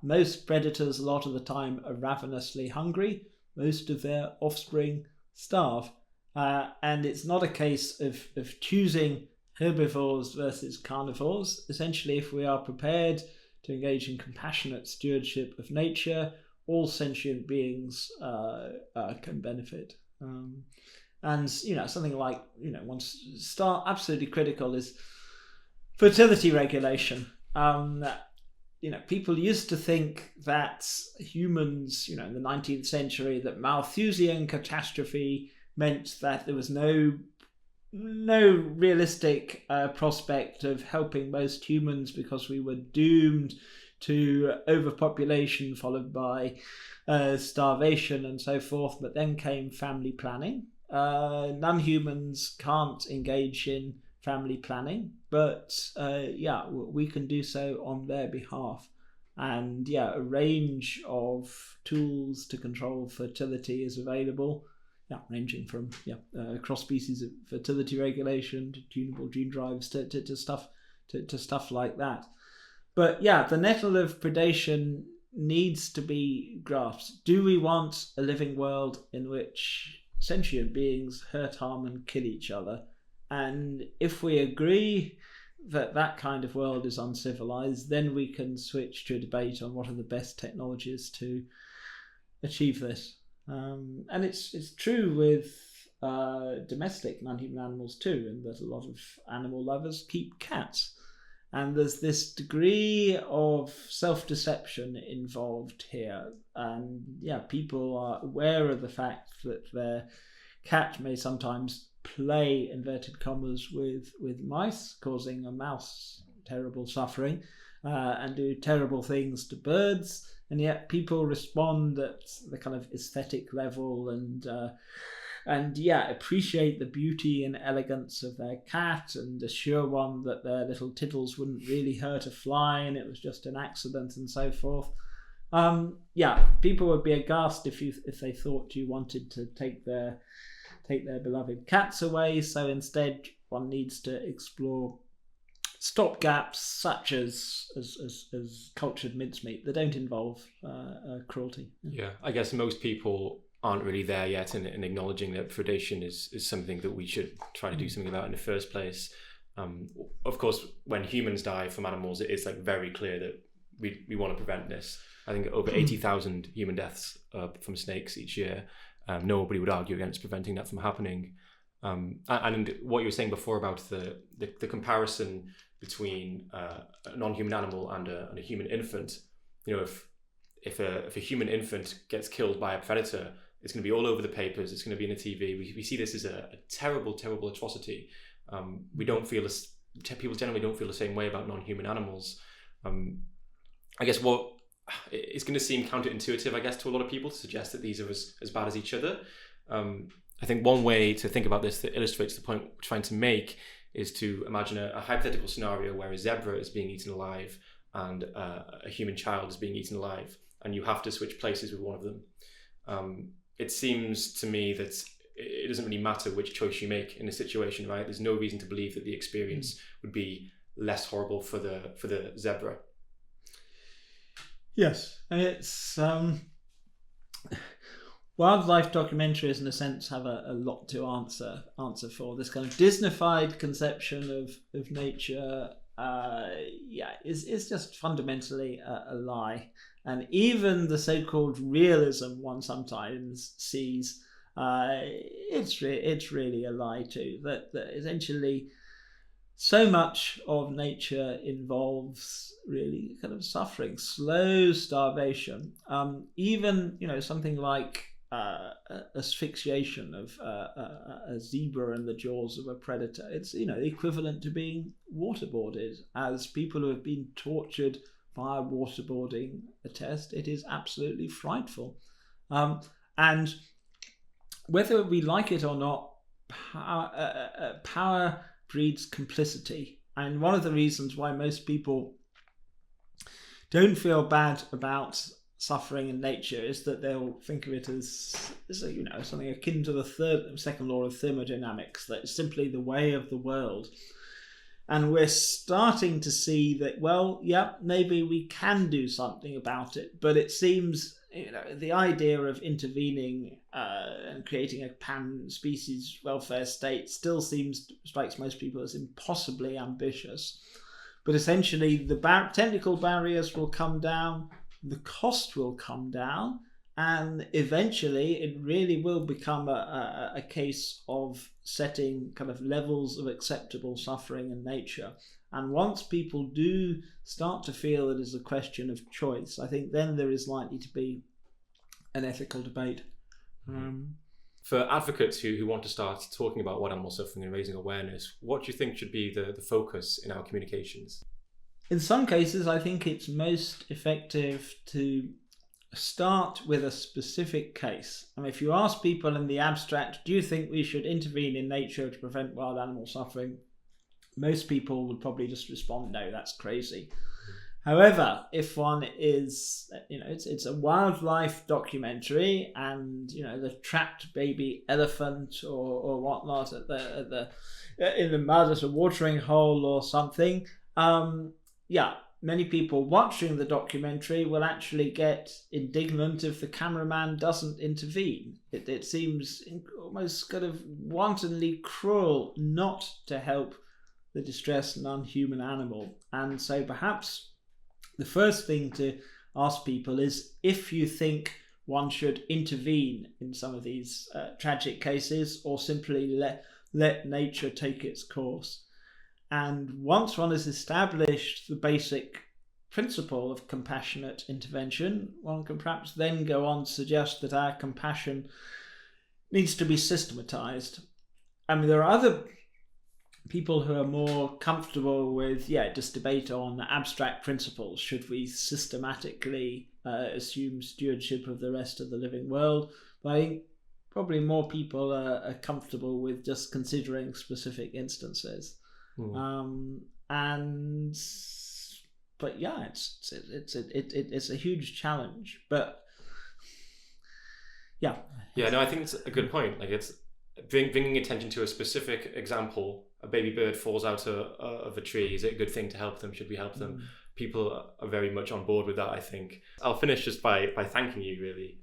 most predators a lot of the time are ravenously hungry. Most of their offspring starve. And it's not a case of choosing herbivores versus carnivores. Essentially, if we are prepared to engage in compassionate stewardship of nature, all sentient beings can benefit. And something like absolutely critical is fertility regulation. People used to think that humans, in the 19th century, that Malthusian catastrophe meant that there was no realistic prospect of helping most humans because we were doomed to overpopulation followed by starvation and so forth. But then came family planning. Non-humans can't engage in family planning, but we can do so on their behalf. And a range of tools to control fertility is available, ranging from cross-species fertility regulation to tunable gene drives to stuff like that. But the nettle of predation needs to be grasped. Do we want a living world in which sentient beings hurt, harm, and kill each other? And if we agree that kind of world is uncivilized, then we can switch to a debate on what are the best technologies to achieve this. And it's true with domestic non-human animals too, in that a lot of animal lovers keep cats. And there's this degree of self-deception involved here. And people are aware of the fact that their cat may sometimes play, inverted commas, with mice, causing a mouse terrible suffering, and do terrible things to birds. And yet people respond at the kind of aesthetic level and appreciate the beauty and elegance of their cat and assure one that their little tittles wouldn't really hurt a fly and it was just an accident and so forth. People would be aghast if they thought you wanted to take their beloved cats away. So instead, one needs to explore stopgaps such as cultured mincemeat that don't involve cruelty. I guess most people aren't really there yet in acknowledging that predation is something that we should try to do something about in the first place. Of course, when humans die from animals, it is very clear that we want to prevent this. I think over 80,000 human deaths from snakes each year. Nobody would argue against preventing that from happening. And what you were saying before about the comparison between a non-human animal and a human infant, if a human infant gets killed by a predator, it's going to be all over the papers. It's going to be in the TV. We see this as a terrible, terrible atrocity. We don't feel people generally don't feel the same way about non-human animals. I guess it's going to seem counterintuitive, I guess, to a lot of people to suggest that these are as bad as each other. I think one way to think about this that illustrates the point we're trying to make is to imagine a hypothetical scenario where a zebra is being eaten alive and a human child is being eaten alive, and you have to switch places with one of them. It seems to me that it doesn't really matter which choice you make in a situation, right? There's no reason to believe that the experience would be less horrible for the zebra. Yes, it's wildlife documentaries, in a sense, have a lot to answer for. This kind of Disneyfied conception of nature is just fundamentally a lie. And even the so-called realism one sometimes sees, it's really a lie too. That essentially so much of nature involves really kind of suffering, slow starvation. Even something like asphyxiation of a zebra in the jaws of a predator. It's equivalent to being waterboarded, as people who have been tortured via waterboarding attest. It is absolutely frightful, and whether we like it or not, power breeds complicity. And one of the reasons why most people don't feel bad about suffering in nature is that they'll think of it as something akin to the second law of thermodynamics, that it's simply the way of the world. And we're starting to see that, well, yeah, maybe we can do something about it, but it seems the idea of intervening and creating a pan-species welfare state still strikes most people as impossibly ambitious. But essentially, the technical barriers will come down, the cost will come down, and eventually it really will become a case of setting kind of levels of acceptable suffering in nature. And once people do start to feel it is a question of choice, I think then there is likely to be an ethical debate. For advocates who want to start talking about wild animal suffering and raising awareness, what do you think should be the focus in our communications? In some cases, I think it's most effective to start with a specific case. I mean, if you ask people in the abstract, do you think we should intervene in nature to prevent wild animal suffering? Most people would probably just respond, no, that's crazy. However, if one is, it's a wildlife documentary, and the trapped baby elephant or whatnot in the mud at a watering hole or something, many people watching the documentary will actually get indignant if the cameraman doesn't intervene. It seems almost kind of wantonly cruel not to help the distressed non-human animal. And so perhaps the first thing to ask people is if you think one should intervene in some of these tragic cases, or simply let nature take its course. And once one has established the basic principle of compassionate intervention, one can perhaps then go on to suggest that our compassion needs to be systematized. I mean, there are other people who are more comfortable with, just debate on abstract principles. Should we systematically assume stewardship of the rest of the living world? But I think probably more people are comfortable with just considering specific instances. It's a huge challenge. But I think it's a good point. Like, it's bringing attention to a specific example. A baby bird falls out of a tree. Is it a good thing to help them? Should we help them? People are very much on board with that, I think. I'll finish just by thanking you, really.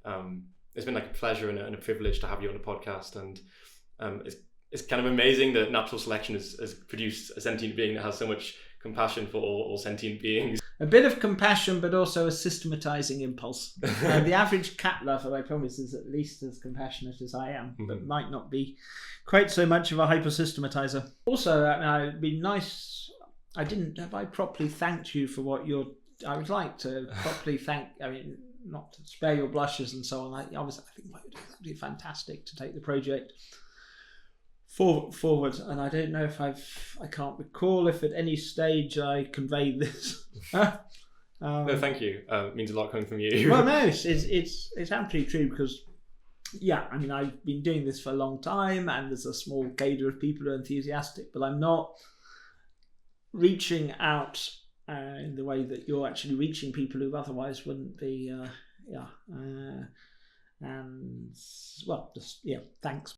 It's been like a pleasure and a privilege to have you on the podcast. And it's kind of amazing that natural selection has produced a sentient being that has so much compassion for all sentient beings. A bit of compassion, but also a systematizing impulse. The average cat lover, I promise, is at least as compassionate as I am, but might not be quite so much of a hyper-systematizer. Also, it'd be nice, have I properly thanked you for what I would like to properly thank, not to spare your blushes and so on. I think that would be fantastic to take the project forward, and I don't know if I can't recall if at any stage I conveyed this. No, thank you. It means a lot coming from you. Well, no, it's absolutely true, because I've been doing this for a long time, and there's a small cadre of people who are enthusiastic, but I'm not reaching out in the way that you're actually reaching people who otherwise wouldn't be. Thanks.